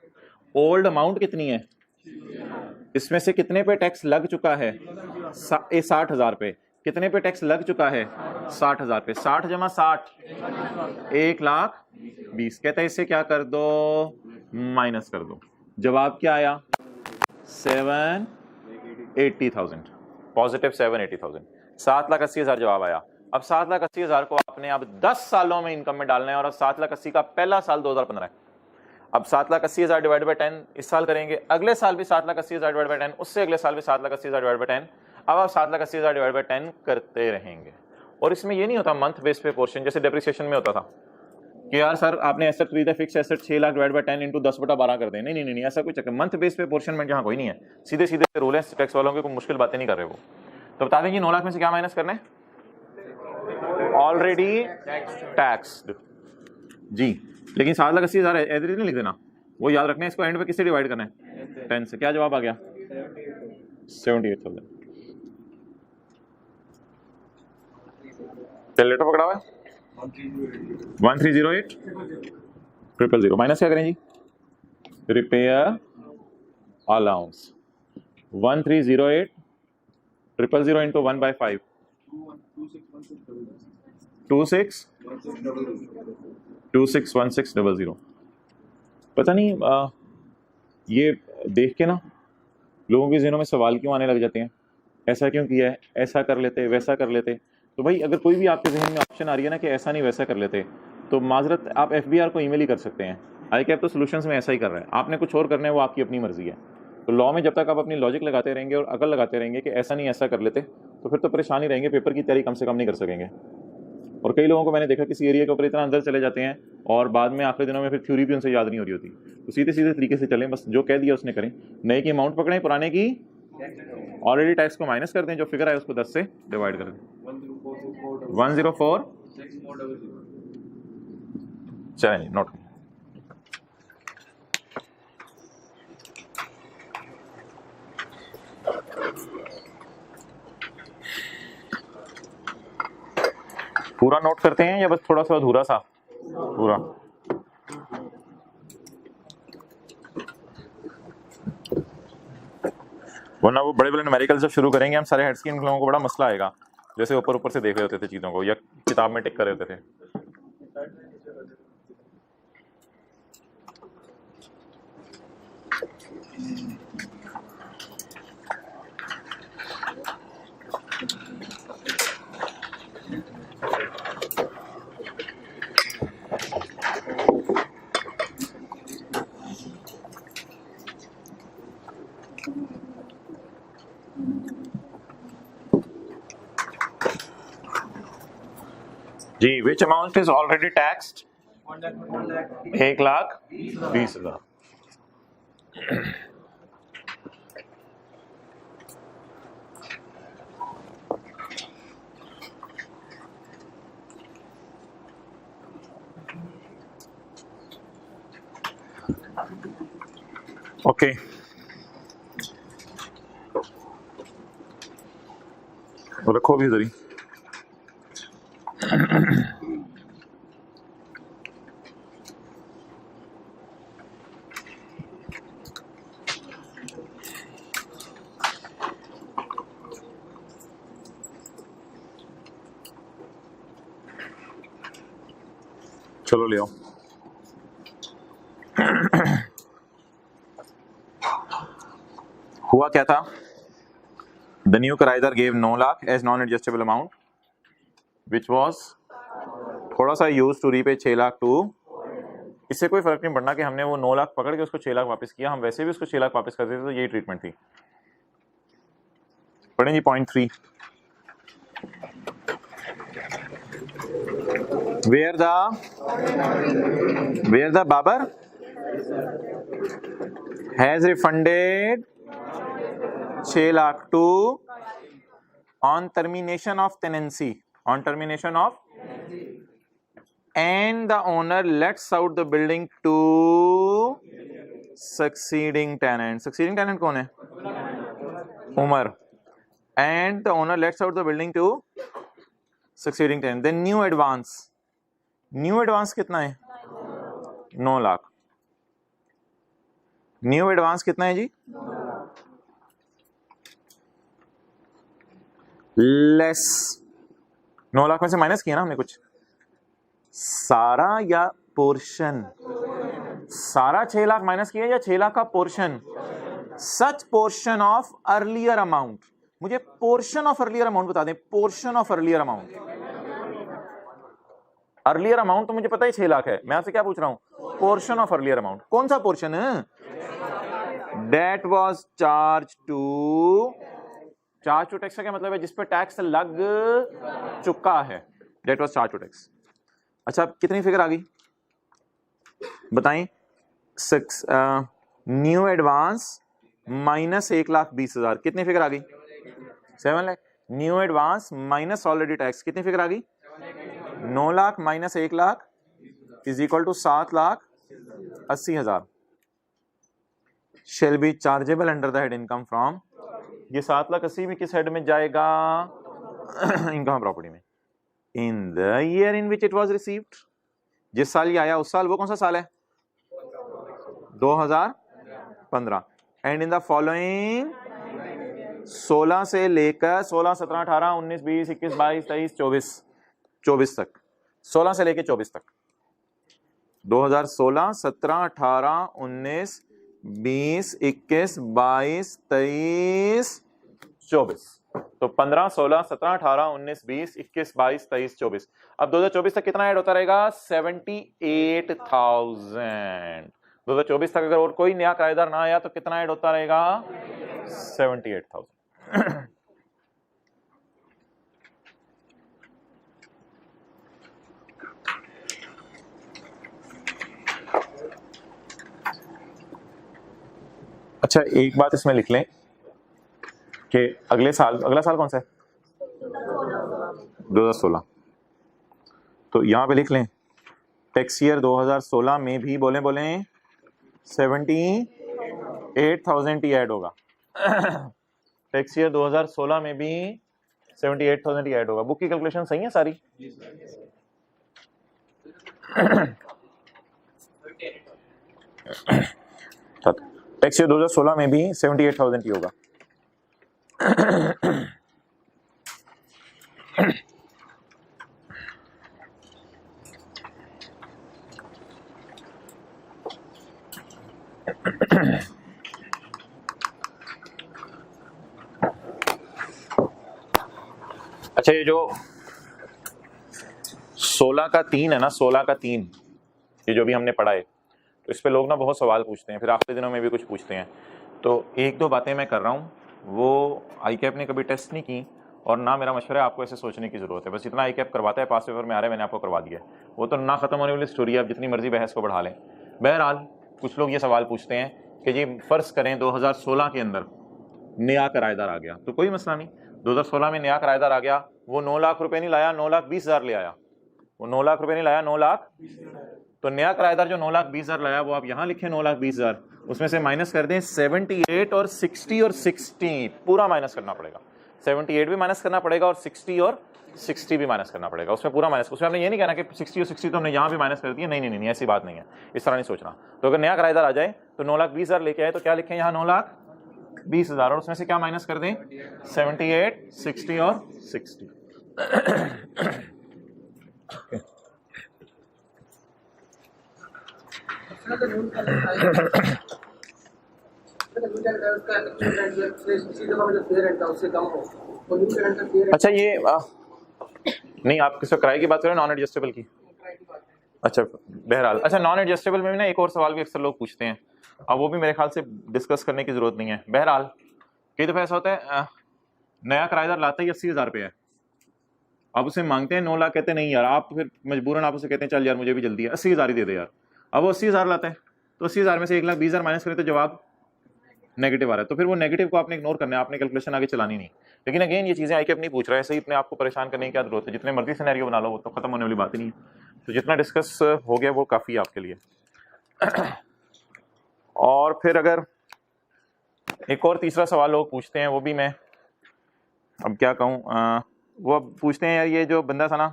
ओल्ड अमाउंट कितनी है, इसमें से कितने पे टैक्स लग चुका है, 60,000 पे। कितने पे टैक्स लग चुका है, 60,000 पे। 60 जमा 60 1,20,000। कहते हैं इससे क्या कर दो, माइनस कर दो। जवाब क्या आया, 780,000, पॉजिटिव 780,000। 7,80,000 जवाब आया। अब 7,80,000 को आपने अब 10 सालों में इनकम में डालना है, और अब 7,80,000 का पहला साल 2015 है। अब 7,80,000 डिवाइड बाई 10 इस साल करेंगे, अगले साल भी 7,80,000 डिवाइड बाई 10, उससे अगले साल भी 7,80,000 डिवाइड बाई 10। अब आप 7,80,000 डिवाइड बाई 10 करते रहेंगे। और इसमें ये नहीं होता मंथ बेस पे पोर्शन, जैसे डेप्रिसिएशन में होता था कि यार सर आपने एसेट खरीदा fix asset 6 lakh divide by 10 into 10/12 कर दें। नहीं नहीं नहीं, ऐसा कोई चक्कर मंथ बेस पे पोर्शन में यहाँ कोई नहीं है। सीधे सीधे रूल है टैक्स वालों के, कोई मुश्किल बातें नहीं कर रहे वो। तो बता देंगे 9 लाख में से क्या माइनस करना है, ऑलरेडी टैक्स्ड जी। लेकिन 7,80,000 एवरेज नहीं लिख देना, वो याद रखना है। इसको एंड पे किससे डिवाइड करना है, 10 से। क्या जवाब आ गया, 78,000। कैलकुलेटर पकड़ा हुआ है, 1308,000 माइनस क्या करें जी, रिपेयर अलाउंस 1308,000 इंटू 1/5 261600। पता नहीं ये देख के ना लोगों के ज़हनों में सवाल क्यों आने लग जाते हैं, ऐसा क्यों किया है, ऐसा कर लेते, वैसा कर लेते। तो भाई अगर कोई भी आपके जहन में ऑप्शन आ रही है ना कि ऐसा नहीं वैसा कर लेते, तो माजरत आप FBR को ईमेल ही कर सकते हैं। ICAP तो सॉल्यूशंस में ऐसा ही कर रहा है, आपने कुछ और करना है वो आपकी अपनी मर्जी है। तो लॉ में जब तक आप अपनी लॉजिक लगाते रहेंगे और अकल लगाते रहेंगे कि ऐसा नहीं ऐसा कर लेते, तो फिर तो परेशान ही रहेंगे, पेपर की तैयारी कम से कम नहीं कर सकेंगे। और कई लोगों को मैंने देखा किसी एरिया के ऊपर इतना अंदर चले जाते हैं और बाद में आखिरी दिनों में फिर थ्योरी भी उनसे याद नहीं हो रही होती। तो सीधे सीधे तरीके से चलें, बस जो कह दिया उसने करें। नए की अमाउंट पकड़ें, पुराने की ऑलरेडी टैक्स को माइनस कर दें, जो फिगर है उसको 10 से डिवाइड कर दें। 104 चलें नोट। पूरा नोट करते हैं या बस थोड़ा सा अधूरा सा, पूरा? वरना वो बड़े बड़े न्यूमेरिकल जब शुरू करेंगे हम सारे हेड स्कीम लोगों को बड़ा मसला आएगा, जैसे ऊपर ऊपर से देख रहे होते थे चीज़ों को या किताब में टिक कर रहे होते थे। जी, which amount is already taxed? 1,20,000। Okay, रखो भी इधर ही। चलो ले आओ। क्या था? द न्यू कराईदार gave 9 lakh as non adjustable amount which was थोड़ा सा use to repay 6 lakh to. इससे कोई फर्क नहीं पड़ना कि हमने वो 9 लाख पकड़ के उसको 6 लाख वापस किया, हम वैसे भी उसको 6 लाख वापस कर देते तो यही ट्रीटमेंट थी। पढ़ें जी point 3। Where the Babar has refunded 6 lakh to on termination of tenancy, and the owner lets out the building to succeeding tenant कौन है? Umar. and the owner lets out the building to succeeding tenant, then new advance कितना है? 9 लाख। न्यू एडवांस कितना है जी? लेस 9 लाख में से माइनस किया ना हमने कुछ, सारा या पोर्शन? सारा 6 लाख माइनस किया या 6 लाख का portion? Such portion of earlier amount. मुझे पोर्शन ऑफ अर्लियर अमाउंट बता दें, portion of earlier amount. Earlier amount तो मुझे पता ही 6 लाख है, मैं आपसे क्या पूछ रहा हूं? Portion of earlier amount. कौन सा पोर्शन है? That was charge to tax का क्या मतलब है? जिस पे टैक्स लग चुका है, that was charge to tax. अच्छा कितनी फिगर आ गई बताएं? 6 न्यू एडवांस माइनस 1,20,000 कितनी फिगर आ गई? 7 lakh. New advance minus already tax कितनी फिगर आ गई? 9 lakh minus 1 lakh is equal to 7,80,000 shall be chargeable under the head income from. ये 7,80,000 में किस हेड में जाएगा? इनकम प्रॉपर्टी में। इन the year in which it was received, जिस साल ये आया उस साल, वो कौन सा साल है? 2015। एंड इन द फॉलोइंग 16 से लेकर 16, 17, 18, 19, 20, 21, 22, 23, 24 तक, 16 से लेकर 24 तक, 2016, 17, 18, 19, 20, 21, 22, 23, 24। तो 15, 16, 17, 18, 19, 20, 21, 22, 23, 24। अब 2024 तक कितना ऐड होता रहेगा? 78,000। 2024 तक अगर और कोई नया किराएदार ना आया तो कितना ऐड होता रहेगा? 78,000। अच्छा एक बात इसमें लिख लें कि अगला साल कौन सा है? 2016। तो यहां पे लिख लें टैक्स ईयर 2016 में भी बोले 78,000 ही ऐड होगा। टैक्स ईयर 2016 में भी 78,000 ही ऐड होगा। बुक की कैलकुलेशन सही है सारी? टैक्स ईयर 2016 में भी 78,000 ही होगा। अच्छा ये जो 16 का 3 है ना, 16 का 3 ये जो भी हमने पढ़ा है, तो इस पे लोग ना बहुत सवाल पूछते हैं, फिर आखिरी दिनों में भी कुछ पूछते हैं। तो एक दो बातें मैं कर रहा हूँ, वो ICAP ने कभी टेस्ट नहीं की और ना मेरा मशवरा है आपको ऐसे सोचने की जरूरत है। बस इतना ICAP करवाता है, पास पेपर में आ रहा है, मैंने आपको करवा दिया है। वो तो ना खत्म होने वाली स्टोरी है, आप जितनी मर्जी बहस को बढ़ा लें। बहरहाल कुछ लोग ये सवाल पूछते हैं कि जी फर्ज करें 2016 के अंदर नया किराएदार आ गया, तो कोई मसला नहीं। 2016 में नया किराएदार आ गया, वो 9 लाख रुपए नहीं लाया, 9,20,000 ले आया। वो 9 लाख रुपए नहीं लाया, 9 लाख। तो नया किराएदार जो 9,20,000 लाया वो आप यहाँ लिखे 9,20,000, उसमें से माइनस कर दें 78 और 60 और 60, पूरा माइनस करना पड़ेगा। 78 भी माइनस करना पड़ेगा और 60 भी माइनस करना पड़ेगा। उसमें पूरा माइनस, उसमें आपने ये नहीं कहना कि 60 और 60 तो हमने यहाँ भी माइनस कर दिया। नहीं, ऐसी बात नहीं है, इस तरह नहीं सोचना। तो अगर नया किराएदार आ जाए तो 9,20,000 लेके आए तो क्या लिखें यहाँ? 9,20,000 और उसमें से क्या माइनस कर दें? 78, 60 और 60। अच्छा ये नहीं, आप किस किराए की बात करें नॉन एडजस्टेबल की? अच्छा बहरहाल, अच्छा नॉन एडजस्टेबल में भी ना एक और सवाल भी अक्सर लोग पूछते हैं, अब वो भी मेरे ख्याल से डिस्कस करने की जरूरत नहीं है। बहरहाल कई दफ़ा ऐसा होता है नया किराएदार लाता ही 80,000 रुपये है, अब उसे मांगते हैं 9 लाख, कहते हैं नहीं यार, आप फिर मजबूरन आप उसे कहते हैं चल यार मुझे भी जल्दी है 80,000 ही दे दे यार। अब वो 80,000 लाता है तो 80,000 में से 1,20,000 माइनस करें तो जवाब नेगेटिव आ रहा है, तो फिर वो नेगेटिव को आपने इग्नोर करना है, आपने कैलकुलेशन आगे चलानी नहीं। लेकिन अगेन ये चीज़ें आई के अपनी पूछ रहा है, सही अपने आपको परेशान करने की क्या जरूरत है, जितने मर्जी सिनेरियो बना लो वो तो खत्म होने वाली बात ही नहीं है। तो जितना डिस्कस हो गया वो काफ़ी है आपके लिए। और फिर अगर एक और तीसरा सवाल लोग पूछते हैं, वो भी मैं अब क्या कहूँ, वो अब पूछते हैं यार ये जो बंदा था ना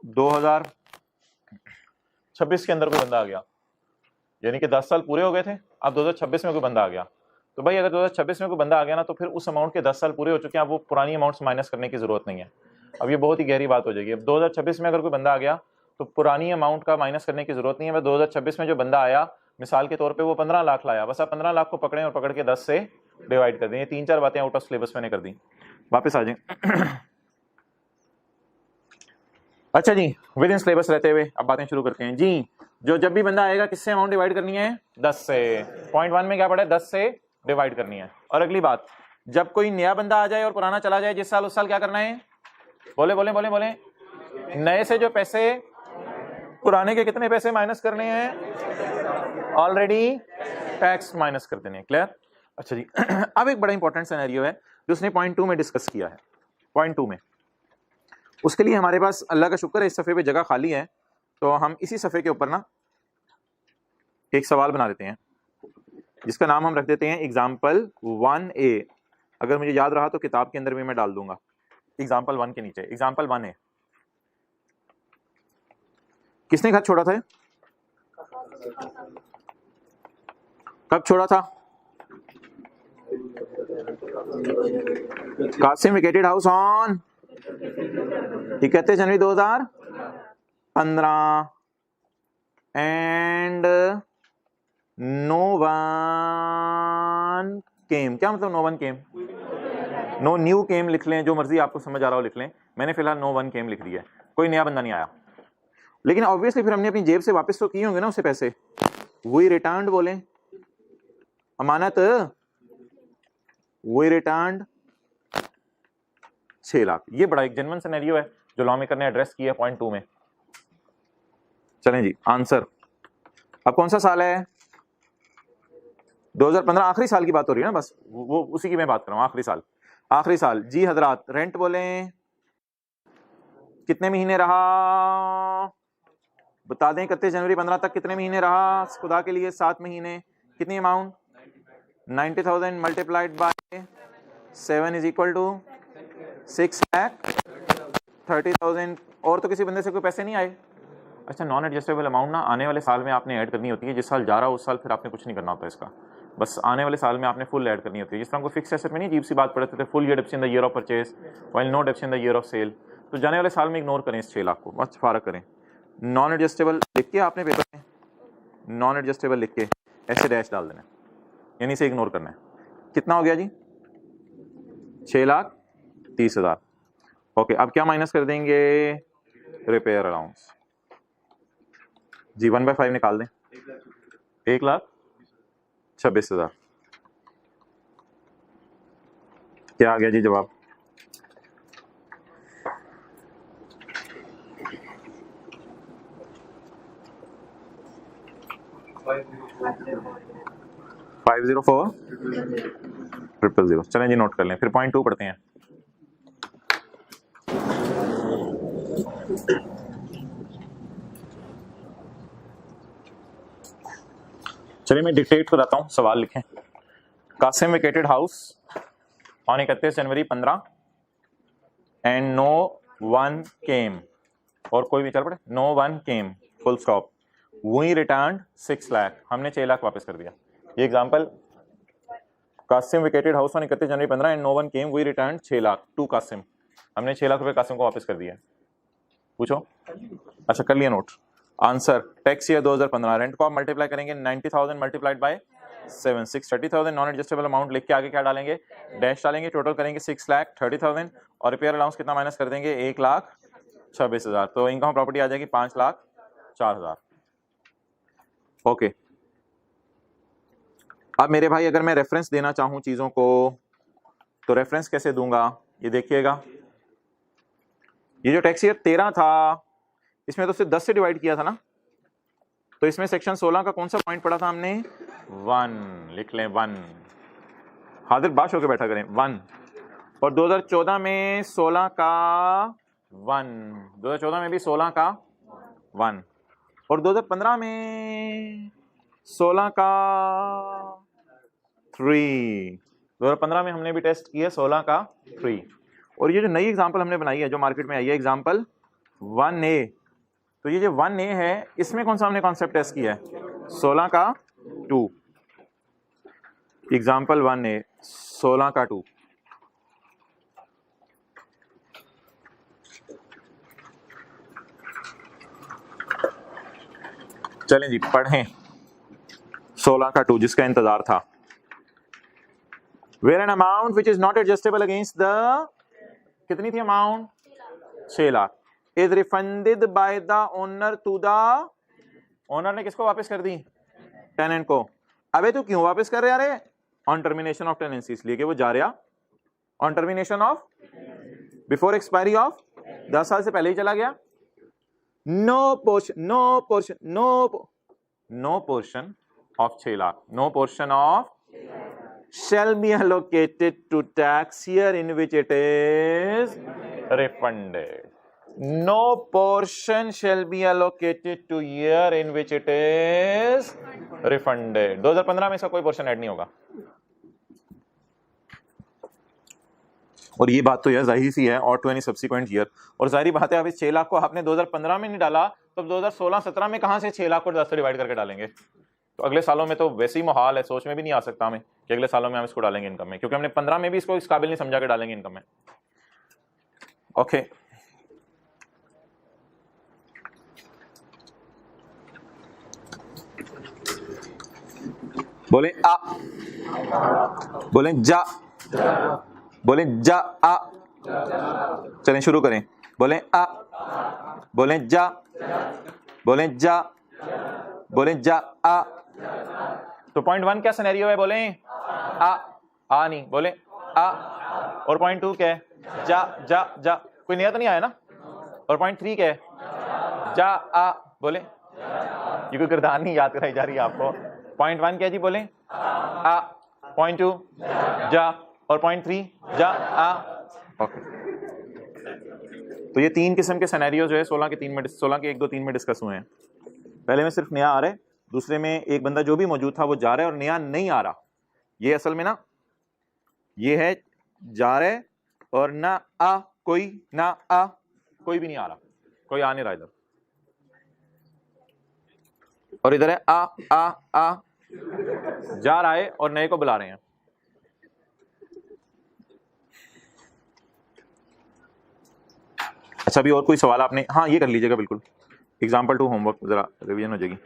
2026 के अंदर कोई बंदा आ गया, यानी कि 10 साल पूरे हो गए थे, अब 2026 में कोई बंदा आ गया, तो भाई अगर 2026 में कोई बंदा आ गया ना तो फिर उस अमाउंट के 10 साल पूरे हो चुके हैं, अब वो पुरानी अमाउंट्स माइनस करने की जरूरत नहीं है। अब ये बहुत ही गहरी बात हो जाएगी। अब 2026 में अगर कोई बंदा आ गया तो पुरानी अमाउंट का माइनस करने की जरूरत नहीं है। 2026 में जो बंदा आया मिसाल के तौर पे वो 15 लाख लाया, बस आप 15 लाख को पकड़ें और पकड़ के 10 से डिवाइड कर दें। ये 3-4 बातें आउट ऑफ सिलेबस मैंने कर दी, वापस आ जाए। अच्छा जी, विद इन सिलेबस रहते हुए अब बातें शुरू करते हैं जी। जो जब भी बंदा आएगा किससे अमाउंट डिवाइड करनी है? 10 से। पॉइंट 1 में क्या पढ़ा है? 10 से डिवाइड करनी है। और अगली बात, जब कोई नया बंदा आ जाए और पुराना चला जाए जिस साल उस साल क्या करना है? बोले बोले बोले बोले, नए से जो पैसे, पुराने के कितने पैसे माइनस करने हैं? ऑलरेडी टैक्स माइनस कर देने। क्लियर? अच्छा जी। अब एक बड़ा इंपॉर्टेंट सिनेरियो है जो उसने पॉइंट 2 में डिस्कस किया है। पॉइंट 2 में उसके लिए हमारे पास अल्लाह का शुक्र है इस सफ़े पे जगह खाली है, तो हम इसी सफ़े के ऊपर ना एक सवाल बना देते हैं जिसका नाम हम रख देते हैं एग्जाम्पल 1A। अगर मुझे याद रहा तो किताब के अंदर भी मैं डाल दूंगा एग्जाम्पल 1 के नीचे। एग्जाम्पल 1A, किसने घर छोड़ा था? कब छोड़ा था? Kasim vacated house on 31 January 2015 and no one came. क्या मतलब no one came? No new came लिख लें, जो मर्जी आपको समझ आ रहा हो लिख लें, मैंने फिलहाल नो वन केम लिख दिया है। कोई नया बंदा नहीं आया, लेकिन ऑब्वियसली फिर हमने अपनी जेब से वापस तो किए होंगे ना उसे पैसे, वही रिटर्न बोले, अमानत वही रिटर्न 6 लाख। ये बड़ा एक जेन्युइन सिनेरियो है जो लॉ मेकर ने एड्रेस किया पॉइंट 2 में। चलें जी, आंसर अब कौन सा साल है? 2015, आखिरी साल की बात हो रही है ना, बस वो उसी की मैं बात कर रहा हूं, आखिरी साल। आखिरी साल जी हजरात, रेंट बोले कितने महीने रहा? बता दें 31 जनवरी 15 तक कितने महीने रहा? खुदा के लिए 7 महीने। कितनी amount? 90,000 multiplied by 7 is equal to 6,30,000। और तो किसी बंदे से कोई पैसे नहीं आए। अच्छा, नॉन एडजस्टेबल अमाउंट ना आने वाले साल में आपने ऐड करनी होती है। जिस साल जा रहा हो उस साल फिर आपने कुछ नहीं करना होता इसका, बस आने वाले साल में आपने फुल ऐड करनी होती है। जिस तरह को फिक्स एसेट में नहीं अजीब सी बात पढ़ते थे, full year deps in the year of purchase while no deps in the year of sale, तो जाने वाले साल में इग्नोर करें इस 6 लाख को, बस फारक करें। नॉन एडजस्टेबल लिख के आपने पेपर में नॉन एडजस्टेबल लिख के ऐसे डैश डाल देना, यानी इसे इग्नोर करना है। कितना हो गया जी? 6,30,000। ओके, अब क्या माइनस कर देंगे? रिपेयर अलाउंस जी 1/5 निकाल दें, 1,26,000। क्या आ गया जी जवाब? $504,000। चलें जी नोट कर लें, फिर पॉइंट 2 पढ़ते हैं। चलिए मैं डिक्टेट कराता हूँ, सवाल लिखें। Qasim vacated house on 31 January 15 and no one came, और कोई भी चल पड़े, no one came full stop, वही रिटर्न 6 लाख, हमने 6 लाख वापस कर दिया। ये example, Qasim vacated house on 31 January 15 and no one came, वही रिटर्न 6 लाख टू कासिम, हमने 6 लाख रुपए कासिम को वापस कर दिया। पूछो। अच्छा कर लिया note. Answer tax year 2015, rent को आप मल्टीप्लाई करेंगे 90,000 multiplied bye 6 30,000 non adjustable amount लिख के आगे क्या डालेंगे, डैश डालेंगे, टोटल करेंगे 6,30,000 और रिपेयर अलाउंस कितना माइनस कर देंगे 1,26,000। तो इनकम प्रॉपर्टी आ जाएगी 5,04,000। ओके, अब मेरे भाई अगर मैं रेफरेंस देना चाहूं चीजों को तो रेफरेंस कैसे दूंगा, ये देखिएगा। ये जो टैक्स ईयर 13 था इसमें तो सिर्फ 10 से डिवाइड किया था ना, तो इसमें सेक्शन 16 का कौन सा पॉइंट पढ़ा था हमने, 1 लिख लें 1, हाजिर बाश होकर बैठा करें 1। और 2014 में 16 का 1, 2014 में भी 16 का 1 और 2015 में 16 का 3। 2015 में हमने भी टेस्ट किया 16 का 3। और ये जो नई एग्जांपल हमने बनाई है जो मार्केट में आई है एग्जांपल 1A, तो ये जो 1A है इसमें कौन सा हमने कॉन्सेप्ट टेस्ट किया है, 16 का 2। एग्जांपल 1A 16 का 2। चलें जी पढ़ें 16 का 2 जिसका इंतजार था। Where an amount which is not adjustable against the, कितनी थी amount, 6 lakh, is refunded by the owner to the, owner ने किसको वापस कर दी, टेनेंट को। अबे तू क्यों वापस कर रहे यार, ऑन टर्मिनेशन ऑफ टेनेंसी, इसलिए कि वो जा रहा on termination of, before expiry of, 10 साल से पहले ही चला गया। No portion of 6 lakh, no portion of shall be allocated to tax year in which it is refunded. No portion shall be allocated to year in which it is refunded. 2015 में इसका कोई पोर्शन ऐड नहीं होगा। और ये बात तो यार जाहिर सी है, और टू एनी सब्सिक्वेंट ईयर। और जाहिर बात है अब इस 6 लाख को आपने 2015 में नहीं डाला तो 2016-17 में कहां से 6 लाख को 10 से डिवाइड करके डालेंगे। तो अगले सालों में तो वैसे ही माहौल है, सोच में भी नहीं आ सकता हमें कि अगले सालों में हम इसको डालेंगे इनकम में, क्योंकि हमने 15 में भी इसको इस काबिल नहीं समझा के डालेंगे इनकम में। ओके, बोले आ, बोले जा, बोले जा आ, चलें शुरू करें। बोले आ, बोले जा, बोले जा, बोले जा आ। तो पॉइंट 1 क्या सिनेरियो है, बोले आ नहीं, बोले आ। और पॉइंट 2 क्या है, जा जा जा, कोई नया तो नहीं आया ना। और पॉइंट 3 क्या है, जा आ, बोले ये कोई किरदार नहीं याद कराई जा रही है आपको। पॉइंट 1 क्या जी, बोले आ, पॉइंट 2 जा, और पॉइंट 3 जा आ। ओके, तो ये 3 किस्म के सिनेरियो जो है 16 के 1 2 3 में डिस्कस हुए हैं। पहले में सिर्फ नया आ रहा है, दूसरे में एक बंदा जो भी मौजूद था वो जा रहा है और नया नहीं आ रहा। ये असल में ना ये है जा रहे और ना आ, कोई ना आ, कोई भी नहीं आ रहा, कोई आ नहीं रहा इधर। और इधर है आ आ आ, जा रहा है और नए को बुला रहे हैं। अच्छा, अभी और कोई सवाल आपने, हाँ ये कर लीजिएगा बिल्कुल, एग्जाम्पल 2 होमवर्क जरा रिवीजन हो जाएगी।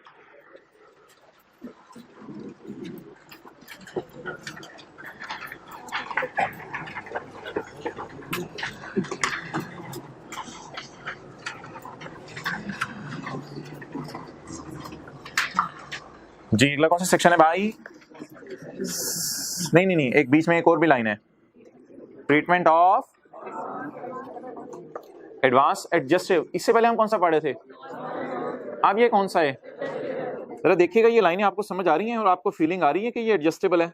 जी अगला कौन सा सेक्शन है भाई, नहीं, एक बीच में एक और भी लाइन है, ट्रीटमेंट ऑफ एडवांस एडजस्टिव। इससे पहले हम कौन सा पढ़े थे, अब ये कौन सा है, जरा देखिएगा। ये लाइनें आपको समझ आ रही हैं और आपको फीलिंग आ रही है कि ये एडजस्टेबल है।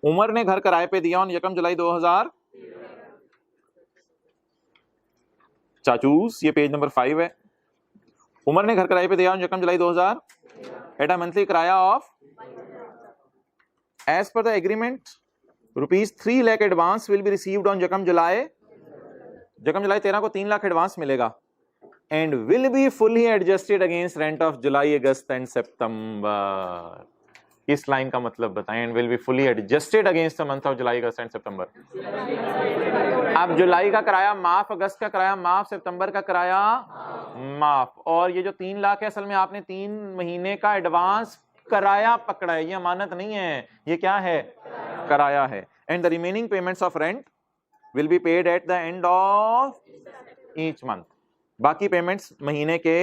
उमर ने घर किराए पे दिया ऑन 1 जुलाई 2000, चाचूस, ये पेज नंबर 5 है। उमर ने घर किराए पे दिया on 1 July 2000 at a monthly किराया of, as per the agreement ₹3 lakh advance will be received on 1 July 13 को 3 लाख एडवांस मिलेगा and will be fully adjusted against rent of July, August and September. इस लाइन का मतलब बताएं, and will be fully adjusted against the month of July, August and September. अब जुलाई का किराया माफ, अगस्त का किराया माफ, सितंबर का किराया माफ। और ये जो 3 लाख है असल में आपने 3 महीने का एडवांस कराया पकड़ा है, ये अमानत नहीं है, ये क्या है, कराया है। And the remaining payments of rent will be paid at the end of each month. बाकी पेमेंट्स महीने के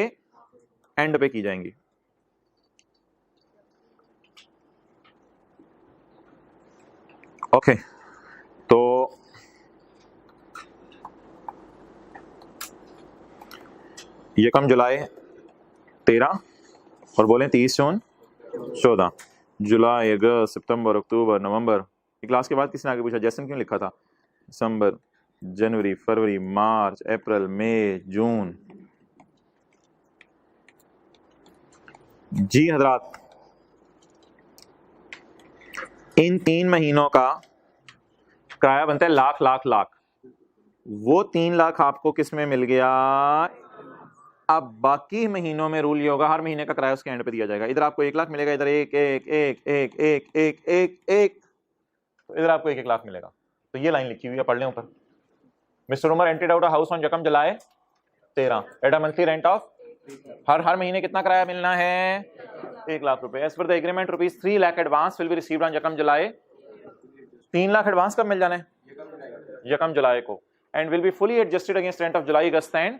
एंड पे की जाएंगी। ओके तो यकम जुलाई 13 और बोले 30 जून 14, जुलाई अगस्त सितंबर अक्टूबर नवंबर। क्लास के बाद किसने आगे पूछा जैसन क्यों लिखा था, दिसंबर जनवरी फरवरी मार्च अप्रैल मई जून। जी हजरात, इन 3 महीनों का किराया बनता है लाख लाख लाख। वो 3 लाख आपको किस में मिल गया। अब बाकी महीनों में रूल ये होगा, हर महीने का किराया उसके एंड पे दिया जाएगा। इधर आपको 1 लाख मिलेगा, इधर एक एक एक एक एक एक एक एक, तो इधर आपको 1 लाख मिलेगा। तो ये लाइन लिखी हुई है, पढ़ लें ऊपर। Mister Umar rented out a house on यकम July 13 at a monthly rent of, हर महीने कितना किराया मिलना है, 1 लाख रुपए। As per the agreement ₹3 lakh advance will be received on यकम जुलाई। 3 लाख एडवांस कब मिल जाना है, यकम जुलाई को। And will be fully adjusted against rent of July August and.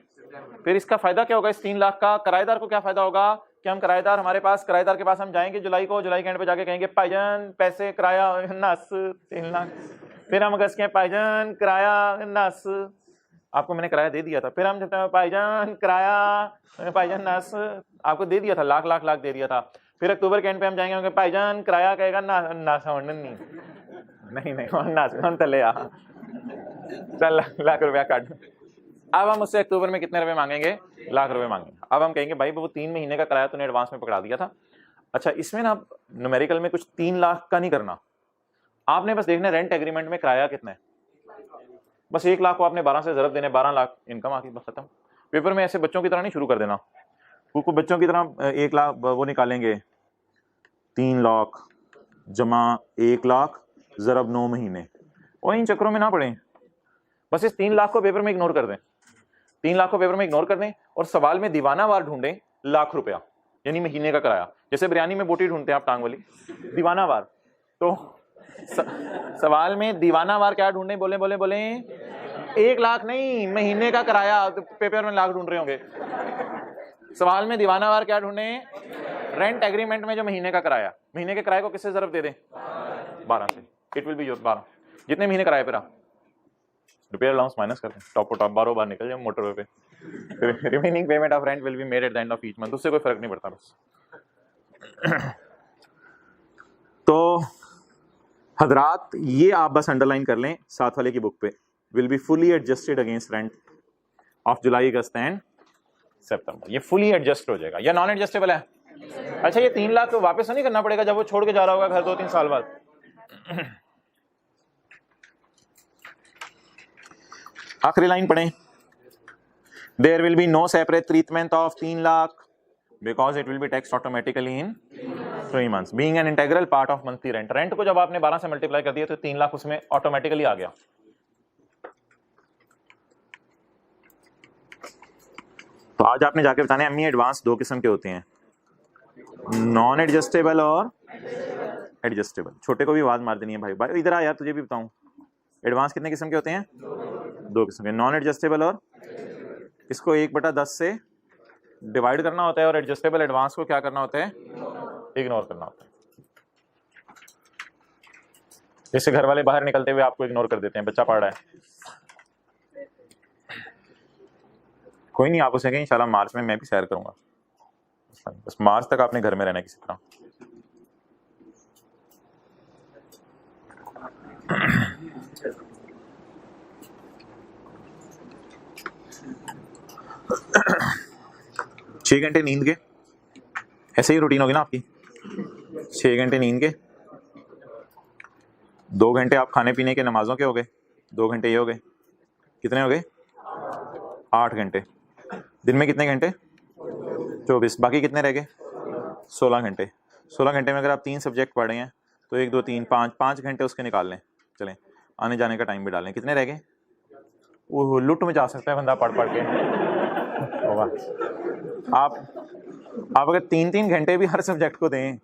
फिर इसका फायदा क्या होगा, इस 3 लाख का किराएदार को क्या फायदा होगा कि हम किराएदार, हमारे पास किराएदार के पास हम जाएंगे जुलाई को, जुलाई के एंड पे जाके कहेंगे भाईजान पैसे किराया नस 3 लाख। फिर हम अगस्त के भाईजान किराया नस, आपको मैंने किराया दे दिया था। फिर हम कहते हैं भाईजान किराया, भाईजान नस आपको दे दिया था, लाख लाख लाख दे दिया था। फिर अक्टूबर के एंड पे हम जाएंगे भाईजान किराया कहेगा ना नस नहीं नाच तले आ चल लाख रुपया काट। अब हम उससे अक्टूबर में कितने रुपए मांगेंगे, लाख रुपए मांगेंगे। अब हम कहेंगे भाई वो 3 महीने का किराया तूने एडवांस में पकड़ा दिया था। अच्छा इसमें ना न्यूमेरिकल में कुछ 3 लाख का नहीं करना, आपने बस देखना रेंट एग्रीमेंट में किराया कितना है, बस 1 लाख को आपने 12 से ज़रब देने, 12 लाख इनकम आती, बस खत्म। पेपर में ऐसे बच्चों की तरह नहीं शुरू कर देना, क्योंकि बच्चों की तरह 1 लाख वो निकालेंगे 3 लाख जमा 1 लाख ज़रब 9 महीने, और इन चक्करों में ना पड़े। बस इस 3 लाख को पेपर में इग्नोर कर दें, 3 लाख को पेपर में इग्नोर कर दें और सवाल में दीवाना वार ढूंढें लाख रुपया यानी महीने का किराया। जैसे बिरयानी में बोटी ढूंढते हैं आप टांग वाली, दीवाना वार। तो सवाल में दीवाना वार क्या ढूंढें, बोले बोले बोले 1 लाख नहीं, महीने का किराया। तो पेपर में लाख ढूंढ रहे होंगे। सवाल में दीवाना वार क्या ढूंढें, रेंट एग्रीमेंट में जो महीने का किराया, महीने के किराए को किससे ज़रब दे दें, 12 से। इट विल बी योर 12, जितने महीने किराए पे रहा, रिपेयर अलाउंस माइनस करते हैं, टॉप टू टॉप बार निकल जाए मोटरवे पे। Remaining payment of rent will be made at the end of each month, उससे कोई फर्क नहीं पड़ता बस। तो हजरात ये आप बस अंडरलाइन कर लें साथ वाले की बुक पे, will be fully adjusted against rent of July August and September. ये फुली एडजस्ट हो जाएगा या नॉन एडजस्टेबल है। अच्छा ये 3 लाख तो वापस नहीं करना पड़ेगा जब वो छोड़ के जा रहा होगा घर 2-3 साल बाद। आखिरी लाइन पढ़ें, there will be no separate treatment of 3 lakh because it will be taxed automatically in 3 months being an integral part of monthly rent. Rent को जब आपने 12 से मल्टीप्लाई कर दिया तो 3 लाख उसमें ऑटोमेटिकली आ गया। तो आज आपने जाके बताने अम्मी एडवांस 2 किस्म के होते हैं, नॉन एडजस्टेबल और एडजस्टेबल। छोटे को भी आवाज मार देनी है, भाई भाई इधर आ यार, तुझे भी बताऊं एडवांस कितने किस्म के होते हैं, 2 किस्म के, नॉन एडजस्टेबल और इसको 1/10 से डिवाइड करना होता है, और एडजस्टेबल एडवांस को क्या करना होता है, इग्नोर करना होता है। जैसे घर वाले बाहर निकलते हुए आपको इग्नोर कर देते हैं, बच्चा पढ़ रहा है, कोई नहीं, आप उसे कहें इंशाल्लाह मार्च में मैं भी सैर करूंगा, बस मार्च तक आपने घर में रहना किसी तरह। छह घंटे नींद के, ऐसे ही रूटीन होगी ना आपकी, 6 घंटे नींद के, 2 घंटे आप खाने पीने के नमाजों के हो गए, 2 घंटे ये हो गए, कितने हो गए 8 घंटे। दिन में कितने घंटे 24, बाकी कितने रह गए 16 घंटे। 16 घंटे में अगर आप 3 सब्जेक्ट पढ़ रहे हैं तो 1 2 3 5 घंटे उसके निकाल लें, चलें आने जाने का टाइम भी डालें, कितने रह गए, वो लुट में जा सकता है बंदा पढ़ पढ़ के होगा। आप अगर 3-3 घंटे भी हर सब्जेक्ट को दें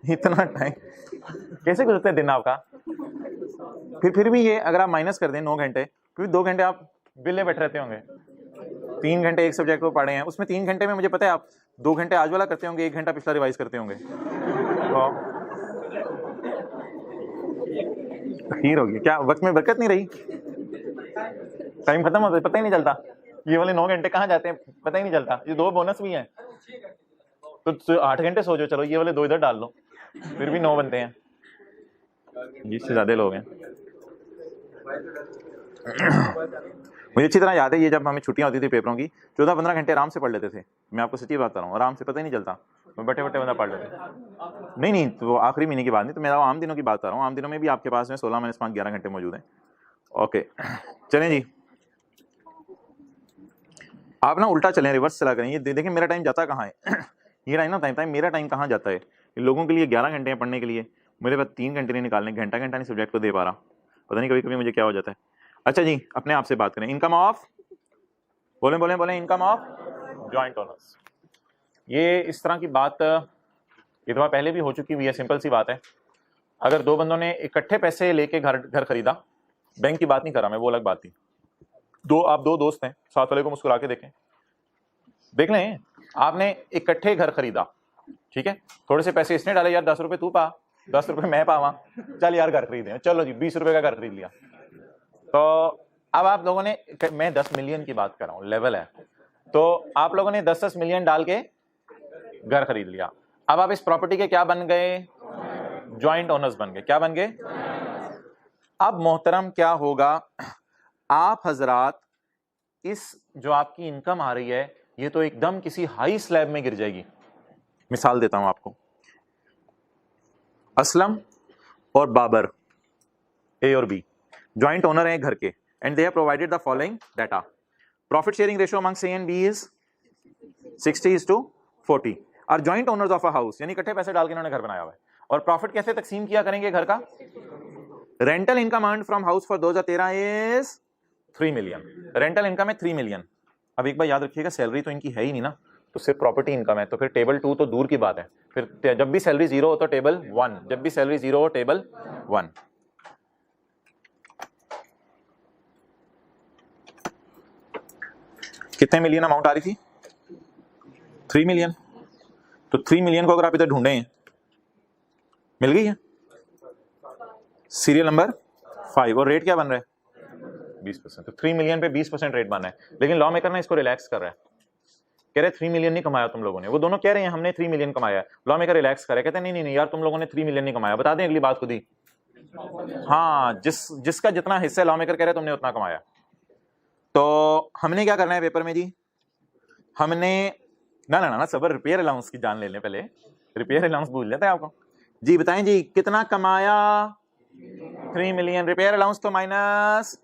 इतना टाइम कैसे गुजरते हैं दिन आपका? फिर भी ये अगर आप माइनस कर दें 9 घंटे, क्योंकि 2 घंटे आप बिल्ले बैठे रहते होंगे, 3 घंटे एक सब्जेक्ट को पढ़े हैं, उसमें 3 घंटे में मुझे पता है आप 2 घंटे आज वाला करते होंगे, 1 घंटा पिछला रिवाइज करते होंगे। तो खीर होगी क्या? वक्त में बरकत नहीं रही, टाइम खत्म होता है, पता ही नहीं चलता। ये वाले 9 घंटे कहाँ जाते हैं पता ही नहीं चलता। ये 2 बोनस भी हैं, तो 8 घंटे सो जाओ, चलो ये वाले 2 इधर डाल लो, फिर भी 9 बनते हैं। इससे ज्यादा लोग हैं। मुझे अच्छी तरह याद है, ये जब हमें छुट्टियां होती थी पेपरों की, 14-15 घंटे आराम से पढ़ लेते थे। मैं आपको सच्ची बात कर रहा हूँ, आराम से, पता ही नहीं चलता, मैं बटे बंदा पढ़ लेते। नहीं तो आखिरी महीने की बात नहीं, तो मैं आम दिनों की बात कर रहा हूँ। आम दिनों में भी आपके पास में 16 - 5 11 घंटे मौजूद हैं। ओके चलें जी, आप ना उल्टा चलें, रिवर्स चला करें। ये देखें मेरा टाइम जाता कहाँ है। ये टाइम ना टाइम मेरा टाइम कहाँ जाता है। इन लोगों के लिए 11 घंटे हैं पढ़ने के लिए, मेरे पास 3 घंटे नहीं निकालने, घंटा नहीं सब्जेक्ट को दे पा रहा, पता नहीं कभी कभी मुझे क्या हो जाता है। अच्छा जी, अपने आप से बात करें। इनकम ऑफ, बोले इनकम ऑफ जॉइंट ओनर्स। ये इस तरह की बात ये तो पहले भी हो चुकी हुई है, सिंपल सी बात है। अगर 2 बंदों ने इकट्ठे पैसे लेके घर खरीदा, बैंक की बात नहीं कर रहा मैं, वो अलग बात थी। आप दो दोस्त हैं, साथ वाले को मुस्कुरा के देख लें, आपने इकट्ठे घर खरीदा, ठीक है, थोड़े से पैसे इसने डाले, यार 10 रुपए तू पा, 10 रुपए मैं पावा, चल यार घर खरीदे, चलो जी 20 रुपए का घर खरीद लिया। तो अब आप लोगों ने, मैं 10 मिलियन की बात कर रहा हूँ, लेवल है, तो आप लोगों ने 10 मिलियन डाल के घर खरीद लिया। अब आप इस प्रॉपर्टी के क्या बन गए? ज्वाइंट ओनर्स बन गए। क्या बन गए? अब मोहतरम क्या होगा, आप हजरात इस जो आपकी इनकम आ रही है, ये तो एकदम किसी हाई स्लैब में गिर जाएगी। मिसाल देता हूं आपको, असलम और बाबर, ए और बी, ज्वाइंट ओनर हैं घर के, and they have provided the following data. Profit sharing ratio among A and B is 60:40। Are joint owners of a house, यानी इकट्ठे पैसे डाल के इन्होंने घर बनाया हुआ है। और प्रॉफिट कैसे तकसीम किया करेंगे घर का? Rental income earned from house for 2013 is 3 million. Rental income है 3 मिलियन। अब एक बार याद रखिएगा, सैलरी तो इनकी है ही नहीं ना, तो सिर्फ प्रॉपर्टी इनकम है, तो फिर टेबल 2 तो दूर की बात है। फिर जब भी सैलरी 0 हो तो टेबल 1, जब भी सैलरी 0 हो टेबल 1। कितने मिलियन अमाउंट आ रही थी? 3 मिलियन। तो 3 मिलियन को अगर आप इधर ढूंढे हैं, मिल गई है, सीरियल नंबर 5, और रेट क्या बन रहा है? 20%। तो 3 मिलियन पे 20% रेट बना है, लेकिन लॉ मेकर ना इसको रिलैक्स कर रहा है, कह रहे 3 मिलियन नहीं कमाया तुम लोगों ने। वो दोनों कह रहे हैं हमने 3 मिलियन कमाया, लॉ मेकर रिलैक्स कर रहा है, कहते हैं नहीं यार तुम लोगों ने 3 मिलियन नहीं कमाया, बता दें अगली बात खुद ही। हाँ, जिसका जितना हिस्सा लॉ मेकर कह रहे तुमने उतना कमाया। तो हमने क्या करना है पेपर में जी, हमने ना सबर, रिपेयर अलाउंस की जान ले लें पहले, रिपेयर अलाउंस भूल जाते हैं आपको जी। बताएं जी कितना कमाया? 3 मिलियन। रिपेयर अलाउंस तो माइनस,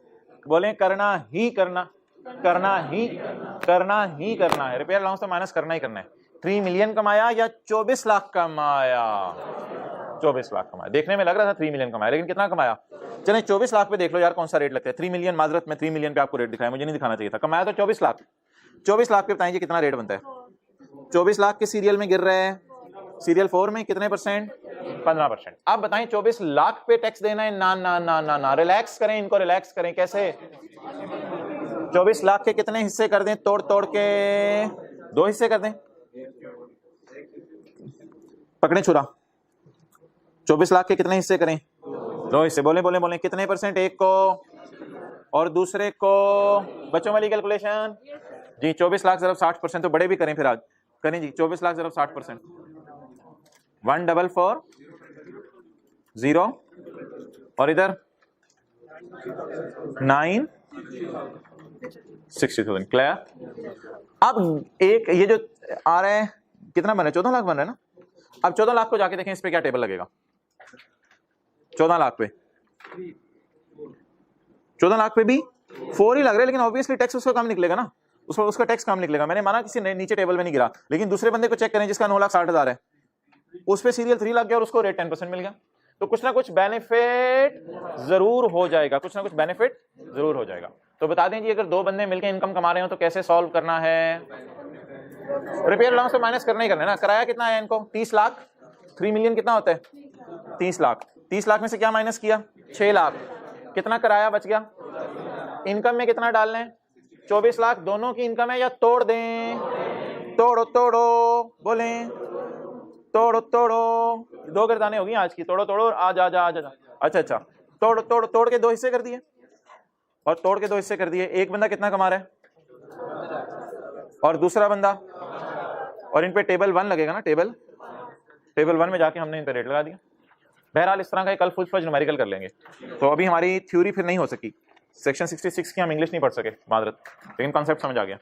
बोले करना ही करना है। रिपेयर अलाउंस तो माइनस करना ही करना है। 3 मिलियन कमाया या 24 लाख कमाया? 24 लाख कमाया। देखने में लग रहा था 3 मिलियन कमाया, लेकिन कितना कमाया? चलें 24 लाख पे देख लो यार कौन सा रेट लगता है। 3 मिलियन, माजरत में 3 मिलियन पे आपको रेट दिखाया, मुझे नहीं दिखाना चाहिए था। कमाया तो 24 लाख। 24 लाख पे बताएं जी कितना रेट बनता है? 24 लाख के सीरियल में गिर रहे हैं, सीरियल 4 में कितने परसेंट? 15%। आप बताएं 24 लाख पे टैक्स देना है? ना, रिलैक्स करें इनको, रिलैक्स करें। कैसे? 24 लाख के कितने हिस्से कर दें? तोड़ के 2 हिस्से कर दें। पकड़े छुरा, 24 लाख के कितने हिस्से करें? 2 हिस्से। बोले कितने परसेंट एक को और दूसरे को? बच्चों वाली कैलकुलेशन जी। 24 लाख ज़रा 60%, तो बड़े भी करें फिर, आज करें जी। 24 लाख ज़रा 60%, 144,000 और इधर 960,000। क्लियर? अब एक ये जो आ रहा है कितना बन रहा है? 14 लाख बन रहा है ना। अब 14 लाख को जाके देखें इस पे क्या टेबल लगेगा। 14 लाख पे 14 लाख पे भी 4 ही लग रहा है, लेकिन ऑब्वियसली टैक्स उसका कम निकलेगा ना, उसका टैक्स कम निकलेगा। मैंने माना किसी नीचे टेबल में नहीं गिरा, लेकिन दूसरे बंदे को चेक करें जिसका 9,60,000 है, उस पे सीरियल 3 लग गया और उसको रेट 10% मिल गया। तो कुछ ना कुछ बेनिफिट जरूर हो जाएगा, कुछ ना कुछ बेनिफिट जरूर हो जाएगा। तो बता दें जी, अगर 2 बंदे मिलकर इनकम कमा रहे हो तो कैसे सॉल्व करना है? रिपेयर अलाउंस तो माइनस करना ही करना है ना। किराया कितना है इनको? 30 लाख। 3 मिलियन कितना होता है? 30 लाख। 30 लाख में से क्या माइनस किया? 6 लाख। कितना किराया बच गया? इनकम में कितना डालना है? 24 लाख। दोनों की इनकम है या तोड़ दें? तोड़ो तोड़ो, बोलें तोड़ो तोड़ो। 2 गर्दानें होगी आज की। तोड़ो तोड़ो, आ जा जा जा। अच्छा अच्छा, तोड़ तोड़ तोड़ के 2 हिस्से कर दिए, और तोड़ के 2 हिस्से कर दिए। एक बंदा कितना कमा रहा है और दूसरा बंदा, और इन पे टेबल 1 लगेगा ना, टेबल 1 में जाके हमने इन पे रेट लगा दिया। बहरहाल इस तरह का कल फुल फ्लेज न्यूमेरिकल कर लेंगे। तो अभी हमारी थ्योरी फिर नहीं हो सकी, सेक्शन 66 की हम इंग्लिश नहीं पढ़ सके मादरत, लेकिन कॉन्सेप्ट समझ आ गया।